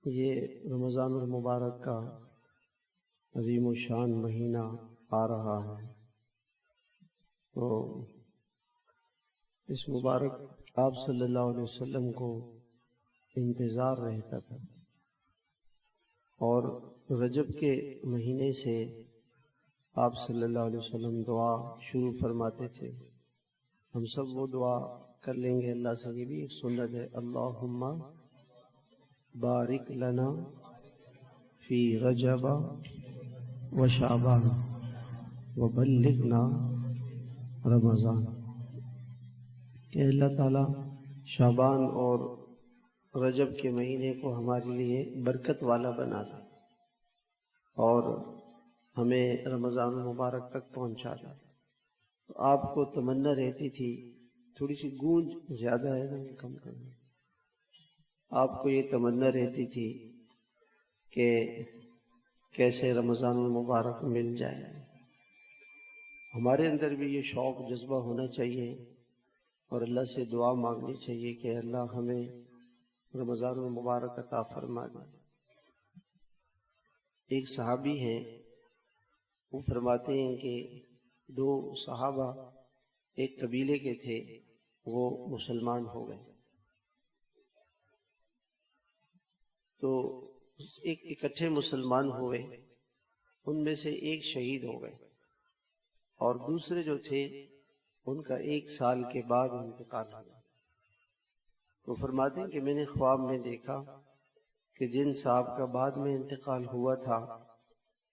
یہ رمضان المبارک کا عظیم و شان مہینہ آ رہا ہے، تو اس مبارک آپ صلی اللہ علیہ وسلم کو انتظار رہتا تھا، اور رجب کے مہینے سے آپ صلی اللہ علیہ وسلم دعا شروع فرماتے تھے۔ ہم سب وہ دعا کر لیں گے، اللہ سے یہ بھی ایک سنت ہے، اللہم بارک لنا فی رجب و شعبان وبلغنا رمضان، کہ اللہ تعالیٰ شعبان اور رجب کے مہینے کو ہمارے لیے برکت والا بنا دے اور ہمیں رمضان المبارک تک پہنچا دے۔ تو آپ کو تمنا رہتی تھی، تھوڑی سی گونج زیادہ ہے نا، کم کرنا، آپ کو یہ تمنا رہتی تھی کہ کیسے رمضان المبارک مل جائے۔ ہمارے اندر بھی یہ شوق جذبہ ہونا چاہیے اور اللہ سے دعا مانگنی چاہیے کہ اللہ ہمیں رمضان المبارک عطا فرما دے۔ ایک صحابی ہیں، وہ فرماتے ہیں کہ دو صحابہ ایک قبیلے کے تھے، وہ مسلمان ہو گئے، تو ایک اکٹھے مسلمان ہوئے، ان میں سے ایک شہید ہو گئے اور دوسرے جو تھے ان کا 1 سال کے بعد انتقال ہو گیا۔ تو فرماتے ہیں کہ میں نے خواب میں دیکھا کہ جن صاحب کا بعد میں انتقال ہوا تھا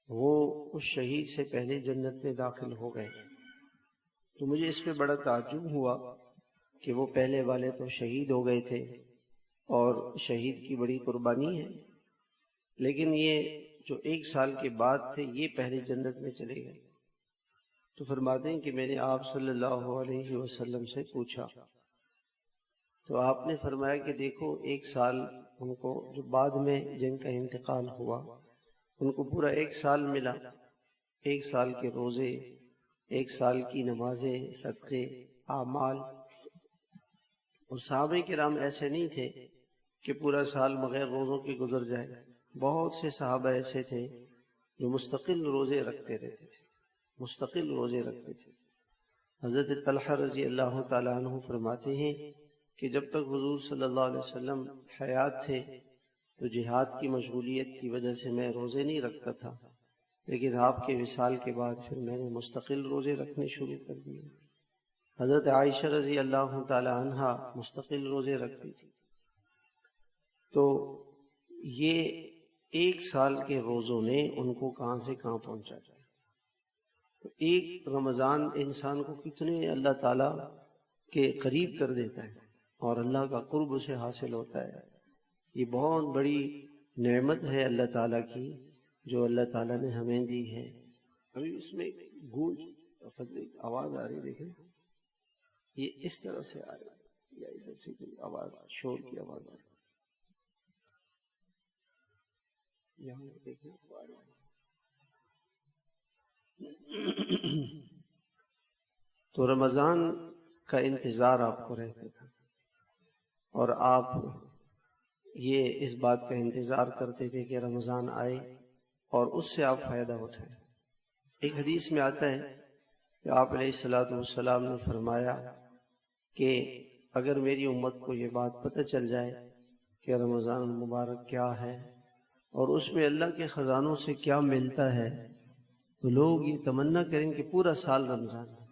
وہ اس شہید سے پہلے جنت میں داخل ہو گئے۔ تو مجھے اس پہ بڑا تعجب ہوا کہ وہ پہلے والے تو شہید ہو گئے تھے اور شہید کی بڑی قربانی ہے، لیکن یہ جو 1 سال کے بعد تھے یہ پہلے جنت میں چلے گئے۔ تو فرماتے ہیں کہ میں نے آپ صلی اللہ علیہ وسلم سے پوچھا، تو آپ نے فرمایا کہ دیکھو 1 سال ان کو جو بعد میں جن کا انتقال ہوا ان کو پورا 1 سال ملا، 1 سال کے روزے، 1 سال کی نمازیں، صدقے، اعمال۔ اور صحابہ کرام ایسے نہیں تھے کہ پورا سال بغیر روزوں کے گزر جائے، بہت سے صحابہ ایسے تھے جو مستقل روزے رکھتے رہتے تھے، مستقل روزے رکھتے تھے۔ حضرت طلحہ رضی اللہ تعالیٰ عنہ فرماتے ہیں کہ جب تک حضور صلی اللہ علیہ وسلم حیات تھے تو جہاد کی مشغولیت کی وجہ سے میں روزے نہیں رکھتا تھا، لیکن آپ کے وصال کے بعد پھر میں نے مستقل روزے رکھنے شروع کر دیے۔ حضرت عائشہ رضی اللہ تعالی عنہا مستقل روزے رکھتی تھی۔ تو یہ 1 سال کے روزوں نے ان کو کہاں سے کہاں پہنچا جائے۔ تو ایک رمضان انسان کو کتنے اللہ تعالیٰ کے قریب کر دیتا ہے اور اللہ کا قرب اسے حاصل ہوتا ہے۔ یہ بہت بڑی نعمت ہے اللہ تعالیٰ کی جو اللہ تعالیٰ نے ہمیں دی ہے۔ ابھی اس میں گونج آواز آ رہی، دیکھیں یہ اس طرح سے آ رہی ہے یا ادھر سے کوئی آواز، شور کی آواز آ رہی ہے، یہاں دیکھیں آ رہی ہے۔ تو رمضان کا انتظار آپ کو رہتا تھا اور آپ یہ اس بات کا انتظار کرتے تھے کہ رمضان آئے اور اس سے آپ فائدہ اٹھائیں۔ ایک حدیث میں آتا ہے کہ آپ علیہ الصلوۃ والسلام نے فرمایا کہ اگر میری امت کو یہ بات پتہ چل جائے کہ رمضان المبارک کیا ہے اور اس میں اللہ کے خزانوں سے کیا ملتا ہے، تو لوگ یہ تمنا کریں کہ پورا سال رمضان ہے۔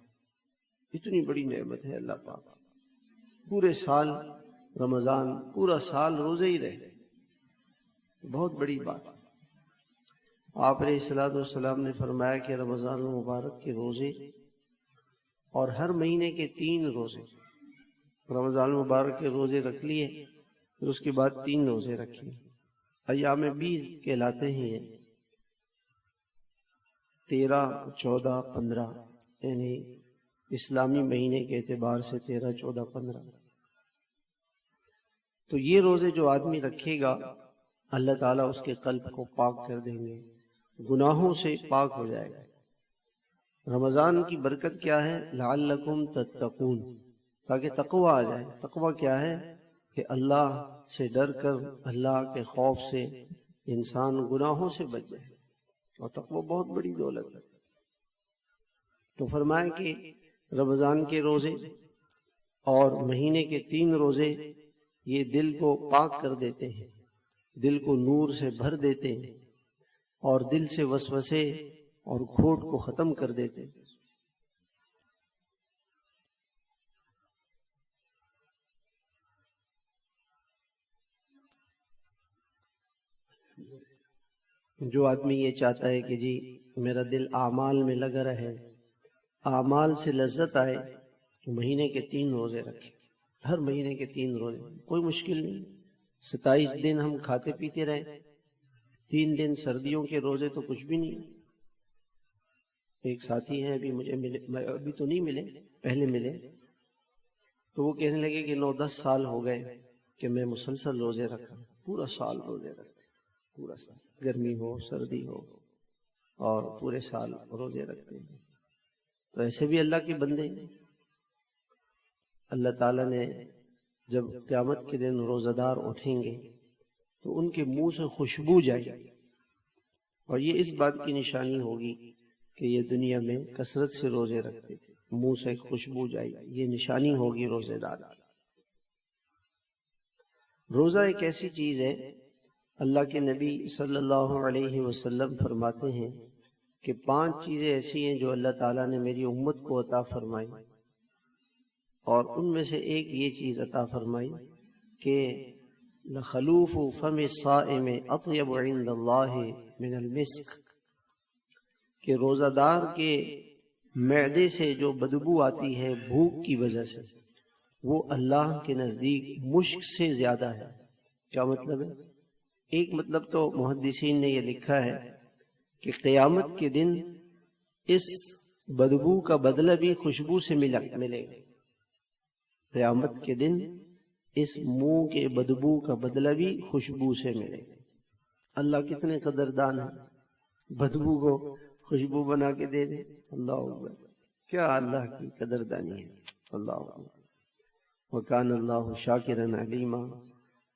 اتنی بڑی نعمت ہے اللہ پاک، پورے سال رمضان، پورا سال روزے ہی رہے، بہت بڑی بات۔ آپ علیہ الصلوۃ والسلام نے فرمایا کہ رمضان المبارک کے روزے اور ہر مہینے کے 3 روزے، رمضان المبارک کے روزے رکھ لیے پھر اس کے بعد 3 روزے رکھیے، ایام بیض کہلاتے ہیں، 13، 14، 15، یعنی اسلامی مہینے کے اعتبار سے 13، 14، 15۔ تو یہ روزے جو آدمی رکھے گا اللہ تعالیٰ اس کے قلب کو پاک کر دیں گے، گناہوں سے پاک ہو جائے گا۔ رمضان کی برکت کیا ہے؟ لعلکم تتقون، تاکہ تقوی آ جائے۔ تقوی کیا ہے؟ کہ اللہ سے ڈر کر، اللہ کے خوف سے انسان گناہوں سے بچ جائے، اور تقوی بہت بڑی دولت ہے۔ تو فرمایا کہ رمضان کے روزے اور مہینے کے 3 روزے یہ دل کو پاک کر دیتے ہیں، دل کو نور سے بھر دیتے ہیں، اور دل سے وسوسے اور کھوٹ کو ختم کر دیتے ہیں۔ جو آدمی یہ چاہتا ہے کہ جی میرا دل اعمال میں لگا رہے، اعمال سے لذت آئے، تو مہینے کے 3 روزے رکھے، ہر مہینے کے 3 روزے، کوئی مشکل نہیں۔ 27 دن ہم کھاتے پیتے رہے، 3 دن سردیوں کے روزے تو کچھ بھی نہیں۔ ایک ساتھی ہیں ابھی مجھے ملے، ابھی تو نہیں ملے، پہلے ملے، تو وہ کہنے لگے کہ 9-10 سال ہو گئے کہ میں مسلسل روزے رکھا، پورا سال روزے رکھتے، پورا سال، گرمی ہو سردی ہو، اور پورے سال روزے رکھتے ہیں۔ تو ایسے بھی اللہ کے بندے ہیں۔ اللہ تعالیٰ نے جب قیامت کے دن روزہ دار اٹھیں گے تو ان کے منہ سے خوشبو جائے گی، اور یہ اس بات کی نشانی ہوگی کہ یہ دنیا میں کثرت سے روزے رکھتے تھے، منہ سے خوشبو جائے گی، یہ نشانی ہوگی روزے دار۔ روزہ ایک ایسی چیز ہے، اللہ کے نبی صلی اللہ علیہ وسلم فرماتے ہیں کہ 5 چیزیں ایسی ہیں جو اللہ تعالیٰ نے میری امت کو عطا فرمائی، اور ان میں سے ایک یہ چیز عطا فرمائی کہ لخلوف فم الصائم اطیب عند اللہ من المسک، کہ روزہ دار کے معدے سے جو بدبو آتی ہے بھوک کی وجہ سے، وہ اللہ کے نزدیک مشک سے زیادہ ہے۔ کیا مطلب ہے؟ ایک مطلب تو محدثین نے یہ لکھا ہے کہ قیامت کے دن اس بدبو کا بدلہ بھی خوشبو سے ملے گا۔ قیامت کے دن اس منہ کے بدبو کا بدلہ بھی خوشبو سے ملے گا۔ اللہ کتنے قدردان ہے، بدبو کو خوشبو بنا کے دے دے۔ اللہ اکبر، کیا اللہ کی قدردانی ہے، اللہ اکبر۔ وَكَانَ اللَّهُ شَاكِرًا عَلِيمًا،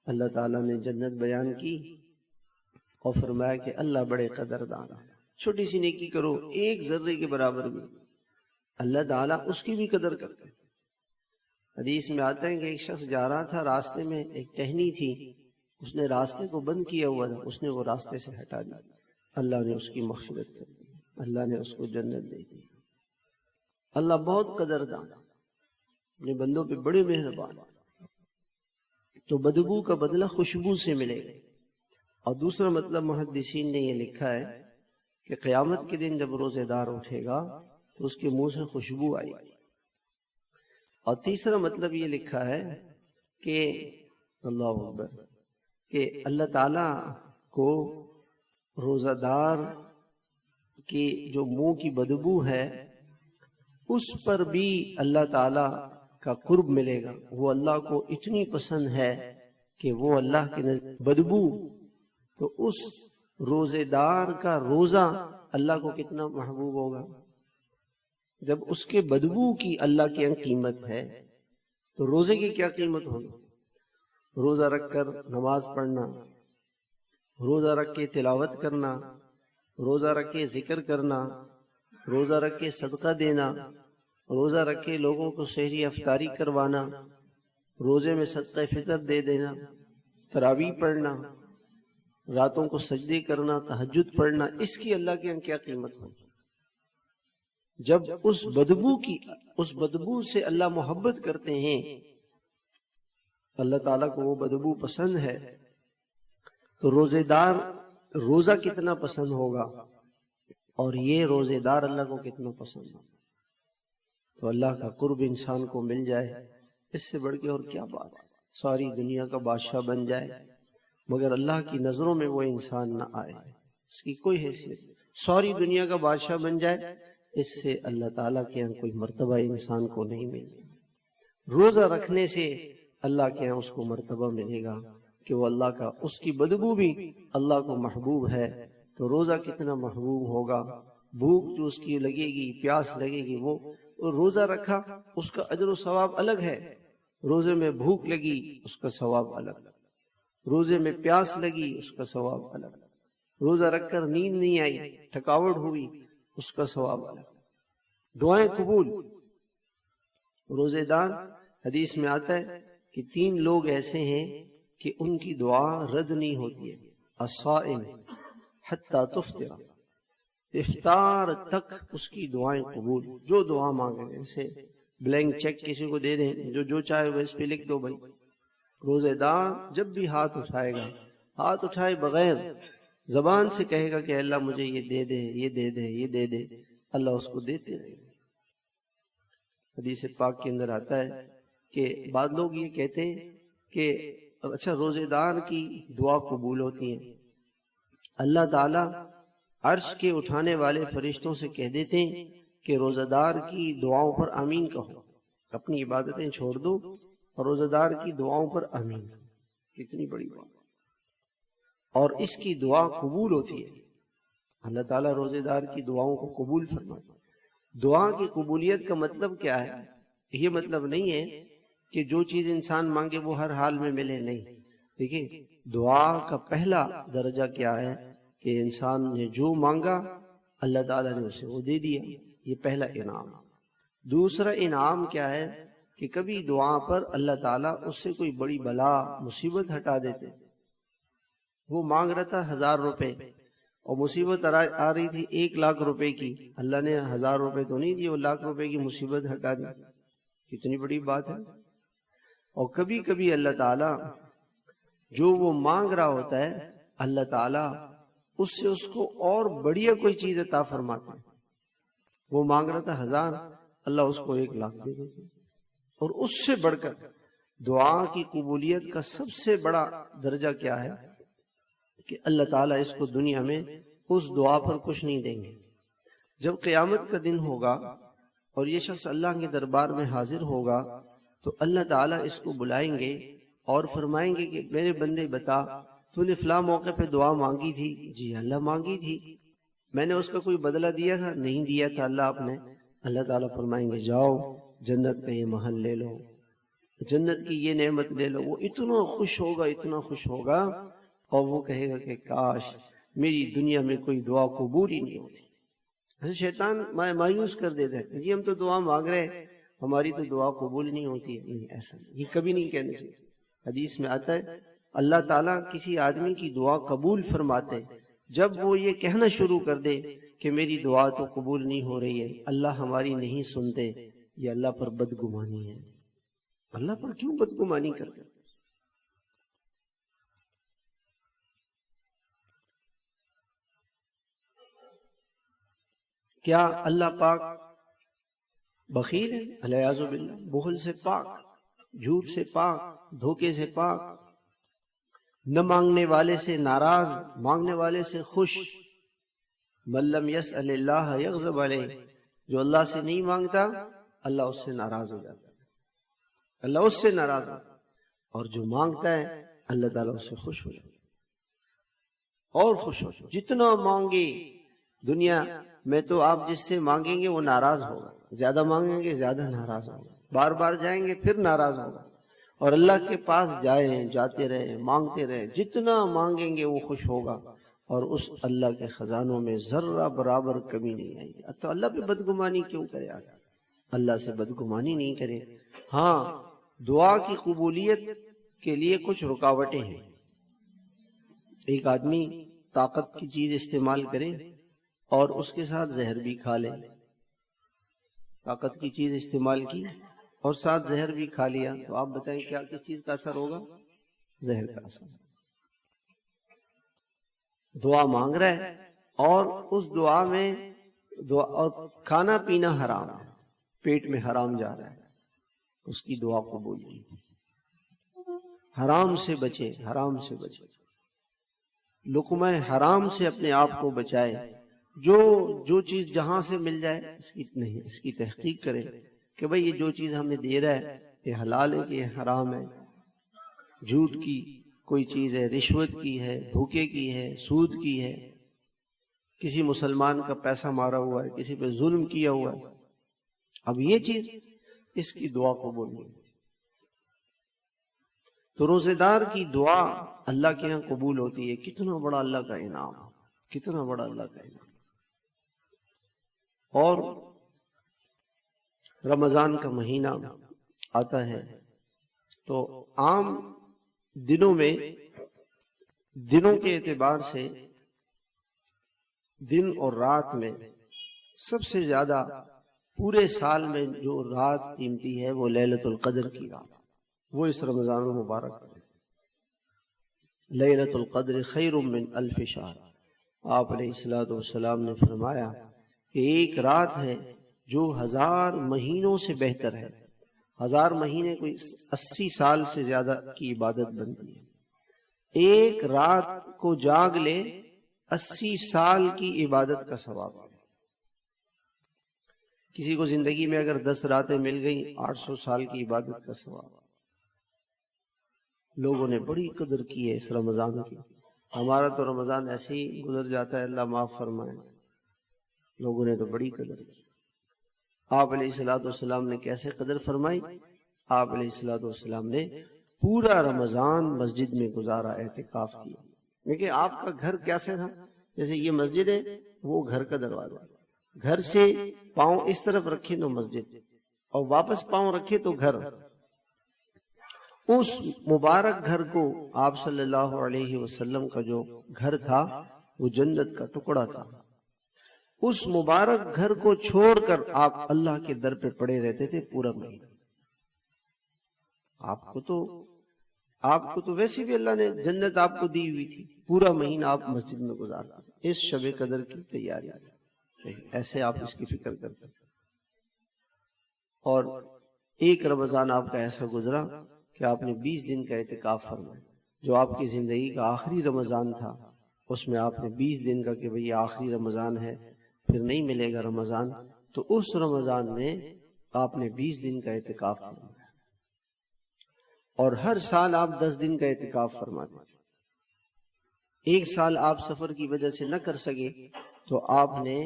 اللہ تعالیٰ نے جنت بیان کی اور فرمایا کہ اللہ بڑے قدردان ہے۔ چھوٹی سی نیکی کرو، ایک ذرے کے برابر بھی، اللہ تعالیٰ اس کی بھی قدر کرتے ہیں۔ حدیث میں آتا ہے کہ ایک شخص جا رہا تھا، راستے میں ایک ٹہنی تھی، اس نے راستے کو بند کیا ہوا تھا، اس نے وہ راستے سے ہٹا دیا، اللہ نے اس کی مغفرت کر دی، اللہ نے اس کو جنت دے دی۔ اللہ بہت قدردان، اپنے بندوں پہ بڑے مہربان۔ تو بدبو کا بدلہ خوشبو سے ملے گا۔ اور دوسرا مطلب محدثین نے یہ لکھا ہے کہ قیامت کے دن جب روزے دار اٹھے گا تو اس کے منہ سے خوشبو آئی۔ اور تیسرا مطلب یہ لکھا ہے کہ اللہ اکبر، کہ اللہ تعالیٰ کو روزہ دار کی جو منہ کی بدبو ہے اس پر بھی اللہ تعالیٰ کا قرب ملے گا۔ وہ اللہ کو اتنی پسند ہے کہ وہ اللہ کے نزدیک بدبو، تو اس روزے دار کا روزہ اللہ کو کتنا محبوب ہوگا۔ جب اس کے بدبو کی اللہ کی قیمت ہے تو روزے کی کیا قیمت ہوگی۔ روزہ رکھ کر نماز پڑھنا، روزہ رکھ کے تلاوت کرنا، روزہ رکھ کے ذکر کرنا، روزہ رکھ کے صدقہ دینا، روزہ رکھ کے لوگوں کو سحری افطاری کروانا، روزے میں صدقہ فطر دے دینا، تراویح پڑھنا، راتوں کو سجدے کرنا، تہجد پڑھنا، اس کی اللہ کے یہاں کیا قیمت ہو۔ جب اس بدبو سے اللہ محبت کرتے ہیں، اللہ تعالیٰ کو وہ بدبو پسند ہے، تو روزے دار روزہ کتنا پسند ہوگا، اور یہ روزے دار اللہ کو کتنا پسند ہوگا۔ تو اللہ کا قرب انسان کو مل جائے، اس سے بڑھ کے اور کیا بات ہے۔ ساری دنیا کا بادشاہ بن جائے مگر اللہ کی نظروں میں وہ انسان نہ آئے، اس کی کوئی حیثیت۔ ساری دنیا کا بادشاہ بن جائے، اس سے اللہ تعالیٰ کے یہاں کوئی مرتبہ انسان کو نہیں ملے۔ روزہ رکھنے سے اللہ کے یہاں اس کو مرتبہ ملے گا کہ وہ اللہ کا، اس کی بدبو بھی اللہ کو محبوب ہے، تو روزہ کتنا محبوب ہوگا۔ بھوک جو اس کی لگے گی، پیاس لگے گی، وہ روزہ رکھا، اس کا اجر و ثواب الگ ہے، روزے میں بھوک لگی اس کا ثواب الگ، روزے میں پیاس لگی اس کا ثواب الگ، روزہ رکھ کر نیند نہیں آئی، تھکاوٹ ہوئی، اس کا ثواب الگ۔ دعائیں قبول، روزے دار، حدیث میں آتا ہے کہ 3 لوگ ایسے ہیں کہ ان کی دعا رد نہیں ہوتی ہے۔ الصائم حتی تفطر، افطار تک اس کی دعائیں قبول، جو دعا مانگے، جیسے بلینک چیک کسی کو دے دیں، جو چاہے وہ اس پہ لکھ دو بھائی۔ روزے دار جب بھی ہاتھ اٹھائے گا، ہاتھ اٹھائے بغیر زبان سے کہے گا کہ اللہ مجھے یہ دے دے، یہ دے دے، یہ دے دے، اللہ اس کو دیتے رہے گا۔ حدیث پاک کے اندر آتا ہے کہ بعض لوگ یہ کہتے ہیں کہ اچھا روزے دار کی دعا قبول ہوتی ہے، اللہ تعالی عرش کے اٹھانے والے فرشتوں سے کہہ دیتے ہیں کہ روزہ دار کی دعاؤں پر آمین کہو، اپنی عبادتیں چھوڑ دو اور روزہ دار کی دعاؤں پر آمین کہو۔ کتنی بڑی بات، اور اس کی دعا قبول ہوتی ہے، اللہ تعالیٰ روزے دار کی دعاؤں کو قبول فرماتا ہے۔ دعا کی قبولیت کا مطلب کیا ہے؟ یہ مطلب نہیں ہے کہ جو چیز انسان مانگے وہ ہر حال میں ملے، نہیں۔ دیکھیں دعا کا پہلا درجہ کیا ہے کہ انسان نے جو مانگا اللہ تعالیٰ نے اسے وہ دے دیا، یہ پہلا انعام۔ دوسرا انعام کیا ہے کہ کبھی دعا پر اللہ تعالیٰ اس سے کوئی بڑی بلا مصیبت ہٹا دیتے۔ وہ مانگ رہا تھا 1000 روپے اور مصیبت آ رہی تھی 1,00,000 روپے کی، اللہ نے 1000 روپے تو نہیں دیے، وہ 1,00,000 روپے کی مصیبت ہٹا دی۔ کتنی بڑی بات ہے۔ اور کبھی کبھی اللہ تعالیٰ جو وہ مانگ رہا ہوتا ہے، اللہ تعالیٰ اس سے اس کو اور بڑھیا کوئی چیز عطا فرماتا ہے۔ وہ مانگ رہا تھا 1000، اللہ اس کو 1,00,000 دے دیتے۔ اور اس سے بڑھ کر دعا کی قبولیت کا سب سے بڑا درجہ کیا ہے کہ اللہ تعالیٰ اس کو دنیا میں اس دعا پر کچھ نہیں دیں گے۔ جب قیامت کا دن ہوگا اور یہ شخص اللہ کے دربار میں حاضر ہوگا تو اللہ تعالیٰ اس کو بلائیں گے اور فرمائیں گے کہ میرے بندے بتا، تو نے فلاں موقع پہ دعا مانگی تھی؟ جی اللہ مانگی تھی۔ میں نے اس کا کوئی بدلہ دیا تھا؟ نہیں دیا تھا اللہ آپ نے۔ اللہ تعالیٰ فرمائیں گے جاؤ جنت کا یہ محل لے لو، جنت کی یہ نعمت لے لو۔ وہ اتنا خوش ہوگا، اتنا خوش ہوگا، اور وہ کہے گا کہ کاش میری دنیا میں کوئی دعا قبول ہی نہیں ہوتی۔ شیطان مایوس کر دیتا ہے، جی ہم تو دعا مانگ رہے ہیں، ہماری تو دعا قبول نہیں ہوتی ہے۔ نہیں، ایسا نہیں، یہ کبھی نہیں کہنا چاہیے۔ حدیث میں آتا ہے اللہ تعالیٰ کسی آدمی کی دعا قبول فرماتے جب وہ یہ کہنا شروع کر دے کہ میری دعا تو قبول نہیں ہو رہی ہے، اللہ ہماری نہیں سنتے، یہ اللہ پر بدگمانی ہے۔ اللہ پر کیوں بدگمانی کرتے؟ کیا اللہ پاک بخیل ہے؟ الیاذ باللہ، بخل سے پاک، جھوٹ سے پاک، دھوکے سے پاک، نہ مانگنے والے سے ناراض، مانگنے والے سے خوش۔ من لم یسأل اللہ یغضب علیہ، جو اللہ سے نہیں مانگتا اللہ اس سے ناراض ہو جاتا ہے، اللہ اس سے ناراض ہوتا ہے، اور جو مانگتا ہے اللہ تعالیٰ اس سے خوش ہو جاتا ہے، اور خوش ہو جاتا ہے۔ جتنا مانگے دنیا میں تو آپ جس سے مانگیں گے وہ ناراض ہوگا، زیادہ مانگیں گے زیادہ ناراض ہوگا، بار بار جائیں گے پھر ناراض ہوگا۔ اور اللہ کے پاس جائیں، جاتے رہے، مانگتے رہے، جتنا مانگیں گے وہ خوش ہوگا، اور اس اللہ کے خزانوں میں ذرہ برابر کمی نہیں آئے گی۔ تو اللہ پہ بدگمانی کیوں کرے؟ اللہ سے بدگمانی نہیں کرے۔ ہاں دعا کی قبولیت کے لیے کچھ رکاوٹیں ہیں۔ ایک آدمی طاقت کی چیز استعمال کرے اور اس کے ساتھ زہر بھی کھا لے، طاقت کی چیز استعمال کی اور ساتھ زہر بھی کھا لیا، تو آپ بتائیں کیا کس چیز کا اثر ہوگا؟ زہر کا اثر۔ دعا مانگ رہا ہے اور اس دعا میں اور کھانا پینا حرام ہے، پیٹ میں حرام جا رہا ہے، اس کی دعا قبول نہیں۔ حرام سے بچے، حرام سے بچے، لقمہ حرام سے اپنے آپ کو بچائے۔ جو چیز جہاں سے مل جائے اس کی تحقیق کرے کہ بھئی یہ جو چیز ہمیں دے رہا ہے یہ حلال ہے کہ یہ حرام ہے، جھوٹ کی کوئی چیز ہے، رشوت کی ہے، دھوکے کی ہے، سود کی ہے، کسی مسلمان کا پیسہ مارا ہوا ہے، کسی پہ ظلم کیا ہوا ہے۔ اب یہ چیز اس کی دعا قبول نہیں ہوتی۔ تو روزے دار کی دعا اللہ کے یہاں قبول ہوتی ہے. کتنا بڑا اللہ کا انعام، کتنا بڑا اللہ کا انعام. اور رمضان کا مہینہ آتا ہے تو عام دنوں میں، دنوں کے اعتبار سے دن اور رات میں سب سے زیادہ پورے سال میں جو رات قیمتی ہے وہ لیلۃ القدر کی رات، وہ اس رمضان المبارک ہے. لیلۃ القدر خیر من الف شہر. آپ علیہ الصلوۃ والسلام نے فرمایا کہ ایک رات ہے جو 1000 مہینوں سے بہتر ہے. 1000 مہینے کوئی 80 سال سے زیادہ کی عبادت بنتی ہے. ایک رات کو جاگ لے 80 سال کی عبادت کا ثواب ہے. کسی کو زندگی میں اگر 10 راتیں مل گئیں 800 سال کی عبادت کا ثواب. لوگوں نے بڑی قدر کی ہے اس رمضان کی. ہمارا تو رمضان ایسے ہی گزر جاتا ہے، اللہ معاف فرمائے. لوگوں نے تو بڑی قدر کی. آپ علیہ الصلوۃ والسلام نے کیسے قدر فرمائی؟ آپ علیہ الصلوۃ والسلام نے پورا رمضان مسجد میں گزارا، اعتکاف کیا. دیکھیں آپ کا گھر کیسے تھا؟ جیسے یہ مسجد ہے، وہ گھر کا دروازہ. گھر سے پاؤں اس طرف رکھے تو مسجد، اور واپس پاؤں رکھے تو گھر. اس مبارک گھر کو آپ صلی اللہ علیہ وسلم کا جو گھر تھا وہ جنت کا ٹکڑا تھا. اس مبارک گھر کو چھوڑ کر آپ اللہ کے در پہ پڑے رہتے تھے پورا مہینہ. آپ کو تو ویسے بھی اللہ نے جنت آپ کو دی ہوئی تھی، پورا مہینہ آپ مسجد میں گزارتے تھے. اس شب قدر کی تیاری ایسے آپ اس کی فکر کرتے. اور ایک رمضان آپ کا ایسا گزرا کہ آپ نے 20 دن کا اعتکاف فرمایا. جو آپ کی زندگی کا آخری رمضان تھا اس میں آپ نے 20 دن کا کہ بھئی آخری رمضان ہے، پھر نہیں ملے گا رمضان. تو اس رمضان میں آپ نے 20 دن کا اعتکاف فرمایا. اور ہر سال آپ 10 دن کا اعتکاف فرماتے تھے. ایک سال آپ سفر کی وجہ سے نہ کر سکے تو آپ نے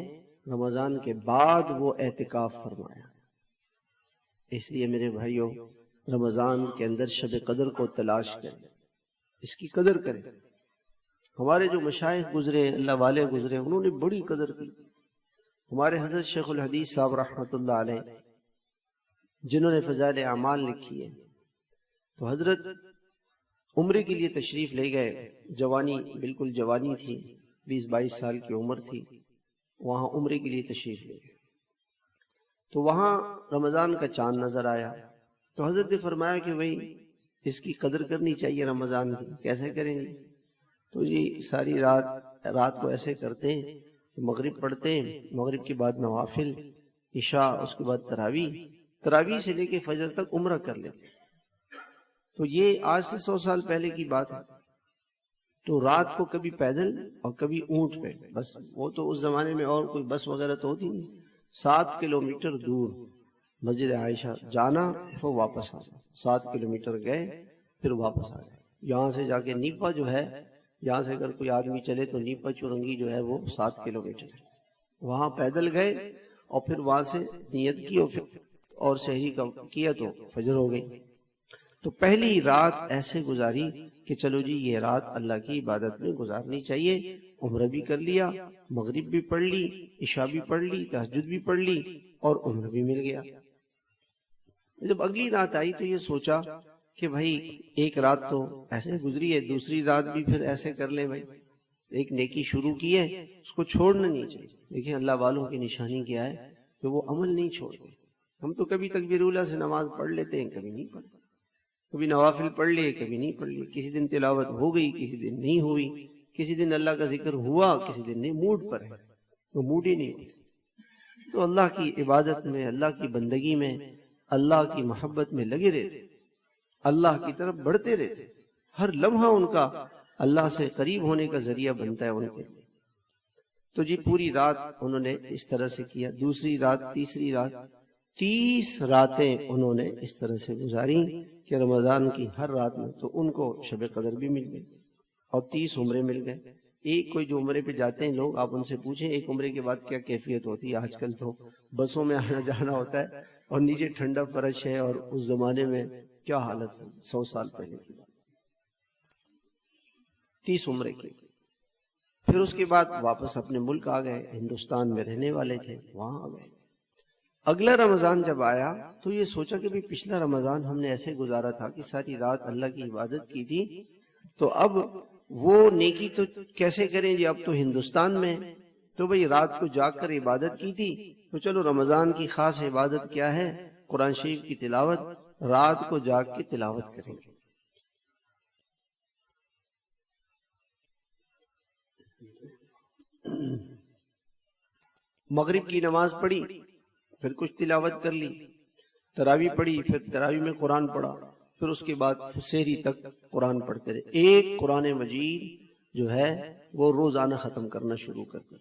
رمضان کے بعد وہ اعتکاف فرمایا. اس لیے میرے بھائیوں، رمضان کے اندر شب قدر کو تلاش کریں، اس کی قدر کریں. ہمارے جو مشائخ گزرے، اللہ والے گزرے، انہوں نے بڑی قدر کی. ہمارے حضرت شیخ الحدیث صاحب رحمۃ اللہ علیہ جنہوں نے فضائل اعمال لکھی ہے، تو حضرت عمرے کے لیے تشریف لے گئے. جوانی، بالکل جوانی تھی، 20-22 سال کی عمر تھی. وہاں عمرے کے لیے تشریف لے گئے تو وہاں رمضان کا چاند نظر آیا. تو حضرت نے فرمایا کہ بھئی اس کی قدر کرنی چاہیے رمضان کی. کیسے کریں گے؟ تو جی ساری رات کو ایسے کرتے ہیں کہ مغرب پڑھتے ہیں، مغرب کے بعد نوافل، عشاء، اس کے بعد تراویح سے لے کے فجر تک عمرہ کر لیتے. تو یہ آج سے 100 سال پہلے کی بات ہے. تو رات کو کبھی پیدل اور کبھی اونٹ پہ، بس وہ تو اس زمانے میں اور کوئی بس وغیرہ تو ہوتی نہیں. 7 کلومیٹر دور مسجد عائشہ جانا، پھر واپس آنا. 7 کلومیٹر گئے پھر واپس آ گئے. یہاں سے جا کے نیپا جو ہے، یہاں سے اگر کوئی آدمی چلے تو نیپا چورنگی جو ہے وہ 7 کلومیٹر ہے. وہاں پیدل گئے اور پھر وہاں سے نیت کی اور سحری کا کیا تو فجر ہو گئی. تو پہلی رات ایسے گزاری کہ چلو جی یہ رات اللہ کی عبادت میں گزارنی چاہیے. عمرہ بھی کر لیا، مغرب بھی پڑھ لی، عشاء بھی پڑھ لی، تہجد بھی پڑھ لی اور عمرہ بھی مل گیا. جب اگلی رات آئی تو یہ سوچا کہ بھائی ایک رات تو ایسے گزری ہے، دوسری رات بھی پھر ایسے کر لیں. بھائی ایک نیکی شروع کی ہے اس کو چھوڑنا نہیں چاہیے. دیکھیں اللہ والوں کی نشانی کیا ہے کہ وہ عمل نہیں چھوڑتے. ہم تو کبھی تکبیر اولیٰ سے نماز پڑھ لیتے ہیں، کبھی نہیں پڑھتے. کبھی نوافل پڑھ لیے، کبھی نہیں پڑھ لیے. کسی دن تلاوت ہو گئی، کسی دن نہیں ہوئی. کسی دن اللہ کا ذکر ہوا، کسی دن نہیں. موڈ پر ہے، وہ موڈ ہی نہیں ہوتی. تو اللہ کی عبادت میں، اللہ کی بندگی میں، اللہ کی محبت میں لگے رہتے، اللہ کی طرف بڑھتے رہتے. ہر لمحہ ان کا اللہ سے قریب ہونے کا ذریعہ بنتا ہے ان کے. تو جی پوری رات انہوں نے اس طرح سے کیا. دوسری رات، تیسری رات، 30 راتیں انہوں نے اس طرح سے گزاری کہ رمضان کی ہر رات میں تو ان کو شب قدر بھی مل گئی اور 30 عمرے مل گئے. ایک کوئی جو عمرے پہ جاتے ہیں لوگ، آپ ان سے پوچھیں ایک عمرے کے بعد کیا کیفیت ہوتی ہے. آج کل تو بسوں میں آنا جانا ہوتا ہے اور نیچے ٹھنڈا فرش ہے، اور اس زمانے میں کیا حالت ہے 100 سال پہلے کی بات. 30 عمرے کی. پھر اس کے بعد واپس اپنے ملک آ گئے، ہندوستان میں رہنے والے تھے، وہاں آ گئے. اگلا رمضان جب آیا تو یہ سوچا کہ بھی پچھلا رمضان ہم نے ایسے گزارا تھا کہ ساری رات اللہ کی عبادت کی تھی، تو اب وہ نیکی تو کیسے کریں جی، اب تو ہندوستان میں تو بھئی رات کو جاگ کر عبادت کی تھی، تو چلو رمضان کی خاص عبادت کیا ہے، قرآن شریف کی تلاوت، رات کو جاگ کے تلاوت کریں گے. مغرب کی نماز پڑھی، پھر کچھ تلاوت کر لی، تراویح پڑھی، پھر تراویح میں قرآن پڑھا، پھر اس کے بعد سحری تک قرآن پڑھتے رہے. ایک قرآن مجید جو ہے وہ روزانہ ختم کرنا شروع کر دیا،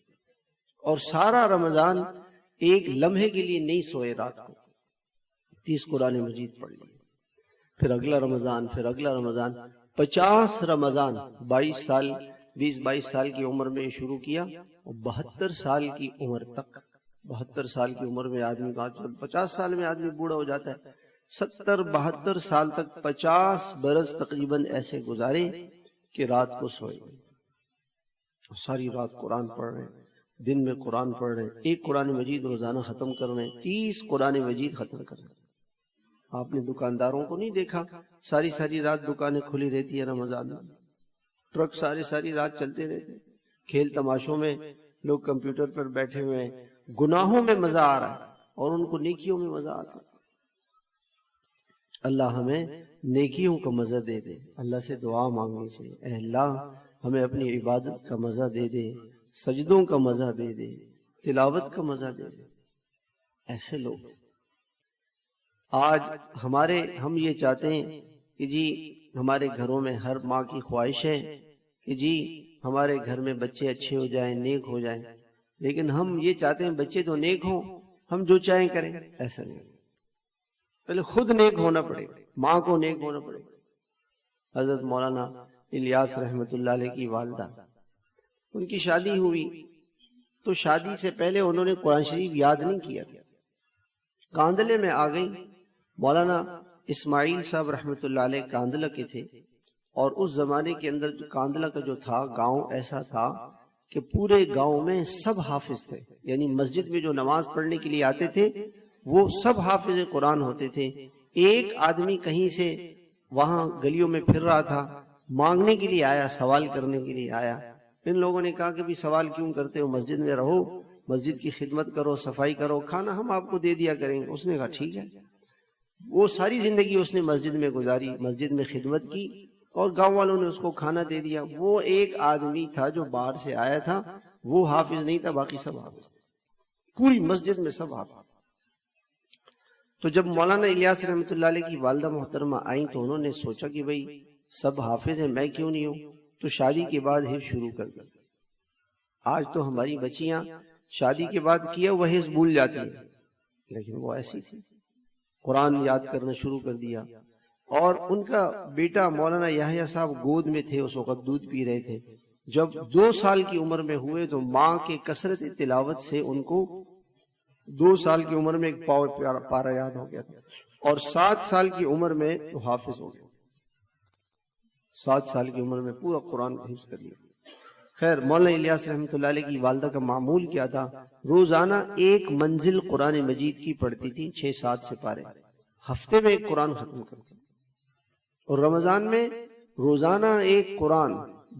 اور سارا رمضان ایک لمحے کے لیے نہیں سوئے. رات کو 30 قرآن مجید پڑھ لی. پھر اگلا رمضان، پھر اگلا رمضان، 50 رمضان، 20-22 سال کی عمر میں شروع کیا، اور 72 سال کی عمر تک، 72 سال کی عمر میں آدمی کا، 50 سال میں آدمی بوڑھا ہو جاتا ہے، 70-72 سال تک 50 برس تقریباً ایسے گزارے کہ رات کو سوئے، ساری رات قرآن پڑھ رہے ہیں، دن میں قرآن پڑھ رہے ہیں، ایک قرآن مجید روزانہ ختم کر رہے ہیں، 30 قرآن مجید ختم کر رہے ہیں. آپ نے دکانداروں کو نہیں دیکھا ساری رات دکانیں کھلی رہتی ہے رمضان میں، ٹرک ساری رات چلتے رہتے، کھیل تماشوں میں لوگ کمپیوٹر پر بیٹھے ہوئے ہیں، گناہوں میں مزہ آ رہا ہے اور ان کو نیکیوں میں مزہ آتا ہے. اللہ ہمیں نیکیوں کا مزہ دے دے. اللہ سے دعا مانگنی چاہیے، اے اللہ ہمیں اپنی عبادت کا مزہ دے دے، سجدوں کا مزہ دے دے، تلاوت کا مزہ دے دے. ایسے لوگ آج ہم یہ چاہتے ہیں کہ جی ہمارے گھروں میں ہر ماں کی خواہش ہے کہ جی ہمارے گھر میں بچے اچھے ہو جائیں، نیک ہو جائیں، لیکن ہم یہ چاہتے ہیں بچے تو نیک ہوں، ہم جو چاہیں کریں. ایسا نہیں، پہلے خود نیک ہونا پڑے گا، ماں کو نیک ہونا پڑے گا. حضرت مولانا الیاس رحمت اللہ علیہ کی والدہ، ان کی شادی ہوئی تو شادی سے پہلے انہوں نے قرآن شریف یاد نہیں کیا، کاندلے میں آ گئی. مولانا اسماعیل صاحب رحمت اللہ علیہ کاندلہ کے تھے، اور اس زمانے کے اندر کاندلہ کا جو تھا گاؤں ایسا تھا کہ پورے گاؤں میں سب حافظ تھے، یعنی مسجد میں جو نماز پڑھنے کے لیے آتے تھے وہ سب حافظ قرآن ہوتے تھے. ایک آدمی کہیں سے وہاں گلیوں میں پھر رہا تھا، مانگنے کے لیے آیا، سوال کرنے کے لیے آیا. ان لوگوں نے کہا کہ بھی سوال کیوں کرتے ہو، مسجد میں رہو، مسجد کی خدمت کرو، صفائی کرو، کھانا ہم آپ کو دے دیا کریں گے. اس نے کہا ٹھیک ہے. وہ ساری زندگی اس نے مسجد میں گزاری، مسجد میں خدمت کی، اور گاؤں والوں نے اس کو کھانا دے دیا. وہ ایک آدمی تھا جو باہر سے آیا تھا، وہ حافظ نہیں تھا، باقی سب حافظ تھے، پوری مسجد میں سب حافظ. تو جب مولانا الیاس رحمت اللہ علیہ کی والدہ محترمہ آئیں تو انہوں نے سوچا کہ بھئی سب حافظ ہیں، میں کیوں نہیں ہوں. تو شادی کے بعد حفظ شروع کر دیا. آج تو ہماری بچیاں شادی کے بعد کیا وہ حفظ بھول جاتی ہیں، لیکن وہ ایسی تھی، قرآن یاد کرنا شروع کر دیا. اور ان کا بیٹا مولانا یحییٰ صاحب گود میں تھے، اس وقت دودھ پی رہے تھے. جب 2 سال کی عمر میں ہوئے تو ماں کے کثرت تلاوت سے ان کو 2 سال کی عمر میں ایک پارا یاد ہو گیا تھا، اور 7 سال کی عمر میں تو حافظ ہو گیا. 7 سال کی عمر میں پورا قرآن حفظ کر لیا. خیر، مولانا الیاس رحمت اللہ علیہ کی والدہ کا معمول کیا تھا، روزانہ ایک منزل قرآن مجید کی پڑھتی تھی، 6-7 سپارے، ہفتے میں ایک قرآن ختم کرتی. اور رمضان میں روزانہ ایک قرآن،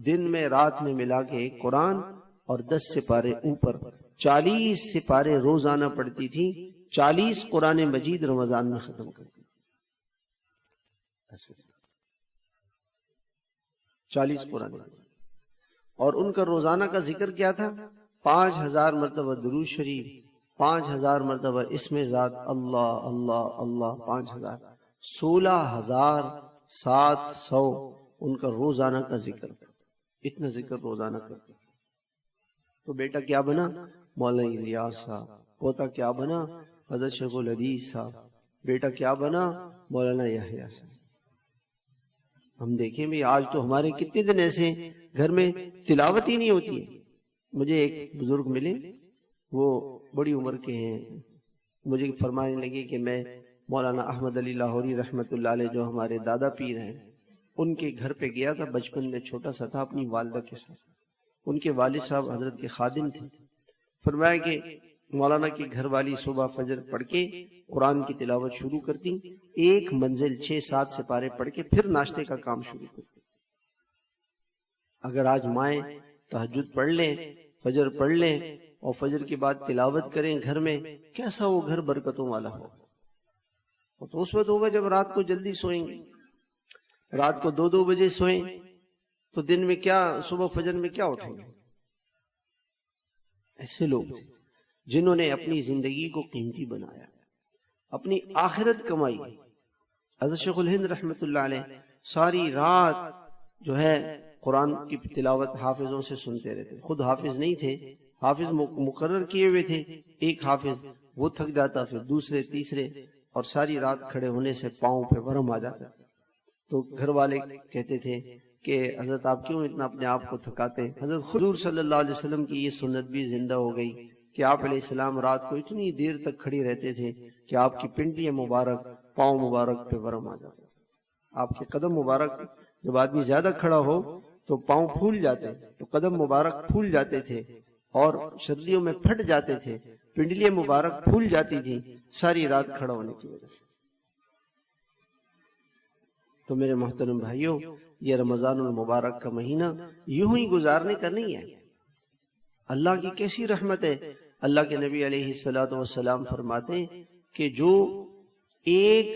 دن میں رات میں ملا کے ایک قرآن، اور 10 سپارے اوپر، 40 سپارے روزانہ پڑھتی تھی. 40 قرآن مجید رمضان میں ختم کرتی. 40 قرآن. اور ان کا روزانہ کا ذکر کیا تھا؟ 5000 مرتبہ درود شریف، 5000 مرتبہ اسم ذات اللہ اللہ اللہ، 5000، 16700 ان کا روزانہ کا ذکر. اتنا ذکر روزانہ کرتے. تو بیٹا کیا بنا؟ مولانا الیاس صاحب. پوتا کیا بنا؟ حضرت شیخ الحدیث صاحب. بیٹا کیا بنا؟ مولانا یحییٰ صاحب. ہم دیکھیں بھی آج تو ہمارے کتنے دن ایسے گھر میں تلاوت ہی نہیں ہوتی ہے. مجھے ایک بزرگ ملے، وہ بڑی عمر کے ہیں، مجھے فرمانے لگے کہ میں مولانا احمد علی لاہوری رحمت اللہ علیہ جو ہمارے دادا پیر ہیں، ان کے گھر پہ گیا تھا، بچپن میں چھوٹا سا تھا، اپنی والدہ کے ساتھ. ان کے والد صاحب حضرت کے خادم تھے. فرمایا کہ مولانا کی گھر والی صبح فجر پڑھ کے قرآن کی تلاوت شروع کرتی، ایک منزل 6-7 سپارے پڑھ کے پھر ناشتے کا کام شروع کرتی. اگر آج مائیں تہجد پڑھ لیں، فجر پڑھ لیں اور فجر کے بعد تلاوت کریں گھر میں، کیسا وہ گھر برکتوں والا ہو. تو اس وقت ہوگا جب رات کو جلدی سوئیں گے، رات کو 2 بجے سوئیں تو دن میں کیا، صبح فجر میں کیا اٹھیں گے. ایسے لوگ تھے جنہوں نے اپنی زندگی کو قیمتی بنایا، اپنی آخرت کمائی. حضرت شیخ الہند رحمت اللہ علیہ ساری رات جو ہے قرآن کی تلاوت حافظوں سے سنتے رہتے. خود حافظ نہیں تھے، حافظ مقرر کیے ہوئے تھے. ایک حافظ وہ تھک جاتا، پھر دوسرے تیسرے، اور ساری رات کھڑے ہونے سے پاؤں پہ ورم آ جاتا. تو گھر والے کہتے تھے کہ حضرت آپ کیوں اتنا اپنے آپ کو تھکاتے ہیں. حضرت حضور صلی اللہ علیہ وسلم کی یہ سنت بھی زندہ ہو گئی کہ آپ علیہ السلام رات کو اتنی دیر تک کھڑی رہتے تھے کہ آپ کی پنڈلی مبارک، پاؤں مبارک پہ ورم آ جاتا. آپ کے قدم مبارک، جب آدمی زیادہ کھڑا ہو تو پاؤں پھول جاتے، تو قدم مبارک پھول جاتے تھے اور سردیوں میں پھٹ جاتے تھے، پنڈلی مبارک پھول جاتی تھی ساری رات کھڑا ہونے کی وجہ سے. تو میرے محترم بھائیوں، یہ رمضان المبارک کا مہینہ یوں ہی گزارنے کا نہیں ہے. اللہ کی کیسی رحمت ہے. اللہ کے نبی علیہ الصلوۃ والسلام فرماتے ہیں کہ جو ایک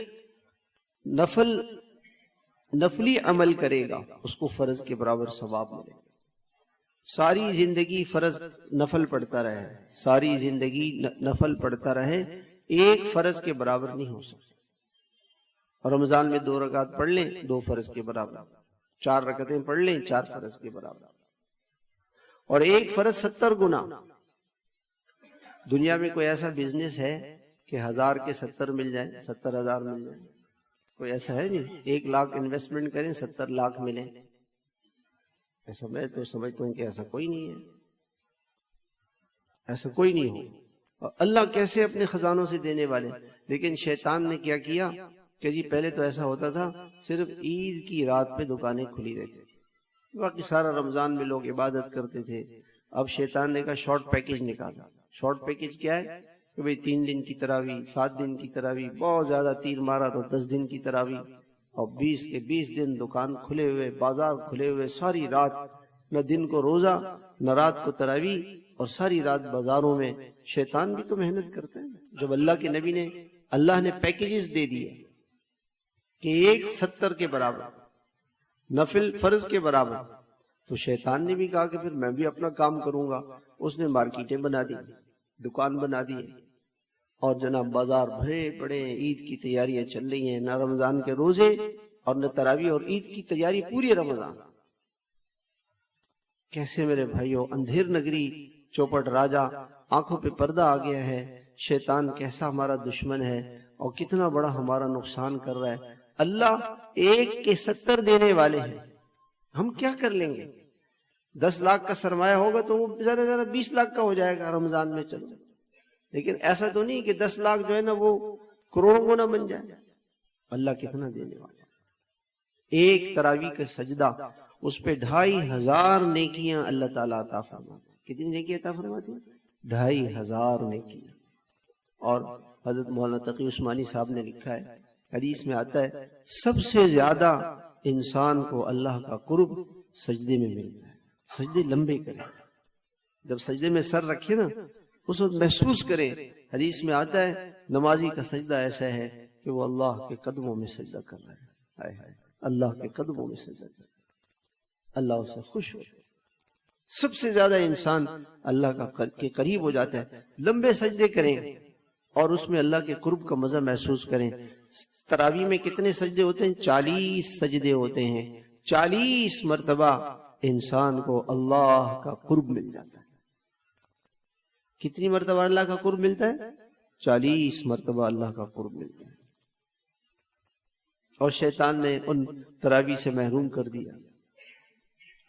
نفلی عمل کرے گا اس کو فرض کے برابر ثواب ملے گا. ساری زندگی فرض نفل پڑھتا رہے، ساری زندگی نفل پڑھتا رہے، ایک فرض کے برابر نہیں ہو سکتا. اور رمضان میں 2 رکعت پڑھ لیں 2 فرض کے برابر، 4 رکعتیں پڑھ لیں 4 فرض کے برابر، اور ایک فرض 70 گنا. دنیا میں کوئی ایسا بزنس ہے کہ 1000 کے 70 مل جائیں، 70,000 مل جائیں؟ کوئی ایسا ہے نہیں. 1 لاکھ انویسٹمنٹ کریں 70 لاکھ ملیں، ایسا میں تو سمجھتا ہوں کہ ایسا کوئی نہیں ہے، ایسا کوئی نہیں ہو. اور اللہ کیسے اپنے خزانوں سے دینے والے. لیکن شیطان نے کیا کیا کہ جی پہلے تو ایسا ہوتا تھا صرف عید کی رات پہ دکانیں کھلی رہتی تھی، باقی سارا رمضان میں لوگ عبادت کرتے تھے. اب شیطان نے کہا شارٹ پیکیج نکالا. شارٹ پیکیج کیا ہے کہ بھئی 3 دن کی تراویح، 7 دن کی تراویح، بہت زیادہ تیر مارا تو 10 دن کی تراویح، اور 20 کے 20 دن دکان کھلے ہوئے، بازار کھلے ہوئے، ساری رات نہ دن کو روزہ نہ رات کو تراویح، اور ساری رات بازاروں میں. شیطان بھی تو محنت کرتا ہے. جب اللہ کے نبی نے، اللہ نے پیکیجز دے دیے کہ ایک 70 کے برابر، نفل فرض کے برابر، تو شیطان نے بھی کہا کہ پھر میں بھی اپنا کام کروں گا. اس نے مارکیٹیں بنا دی، دکان بنا دی، اور جناب بازار بھرے پڑے. عید کی تیاریاں چل رہی ہیں، نہ رمضان کے روزے اور نہ تراویح، اور عید کی تیاری پوری رمضان. کیسے میرے بھائیوں اندھیر نگری چوپٹ راجا، آنکھوں پہ پردہ آ گیا ہے. شیطان کیسا ہمارا دشمن ہے اور کتنا بڑا ہمارا نقصان کر رہا ہے. اللہ 1 کے 70 دینے والے ہیں. ہم کیا کر لیں گے؟ 10 لاکھ کا سرمایہ ہوگا تو وہ زیادہ زیادہ 20 لاکھ کا ہو جائے گا رمضان میں. چلو، لیکن ایسا تو نہیں کہ 10 لاکھ جو ہے نا وہ کروڑوں گنا بن جائے. اللہ کتنا دینے والا. ایک تراویح کا سجدہ، اس پہ 2500 نیکیاں اللہ تعالیٰ عطا فرماتے. کتنی نیکی عطا فرماتے ہیں؟ 2500 نیکیاں. اور حضرت مولانا تقی عثمانی صاحب نے لکھا ہے، حدیث میں آتا ہے سب سے زیادہ انسان کو اللہ کا قرب سجدے میں ملتا ہے. سجدے لمبے کریں، جب سجدے میں سر رکھے نا اس وقت محسوس کریں. حدیث میں آتا ہے نمازی کا سجدہ ایسا ہے کہ وہ اللہ کے قدموں میں سجدہ کر رہا ہے. اللہ کے قدموں میں سجدہ کر رہا ہے، اللہ اسے خوش ہو. سب سے زیادہ انسان اللہ کے قریب ہو جاتا ہے. لمبے سجدے کریں اور اس میں اللہ کے قرب کا مزہ محسوس کریں. تراویح میں کتنے سجدے ہوتے ہیں؟ 40 سجدے ہوتے ہیں. 40 مرتبہ انسان کو اللہ کا قرب مل جاتا ہے. کتنی مرتبہ اللہ کا قرب ملتا ہے؟ 40 مرتبہ اللہ کا قرب ملتا ہے. اور شیطان نے ان تراویح سے محروم کر دیا.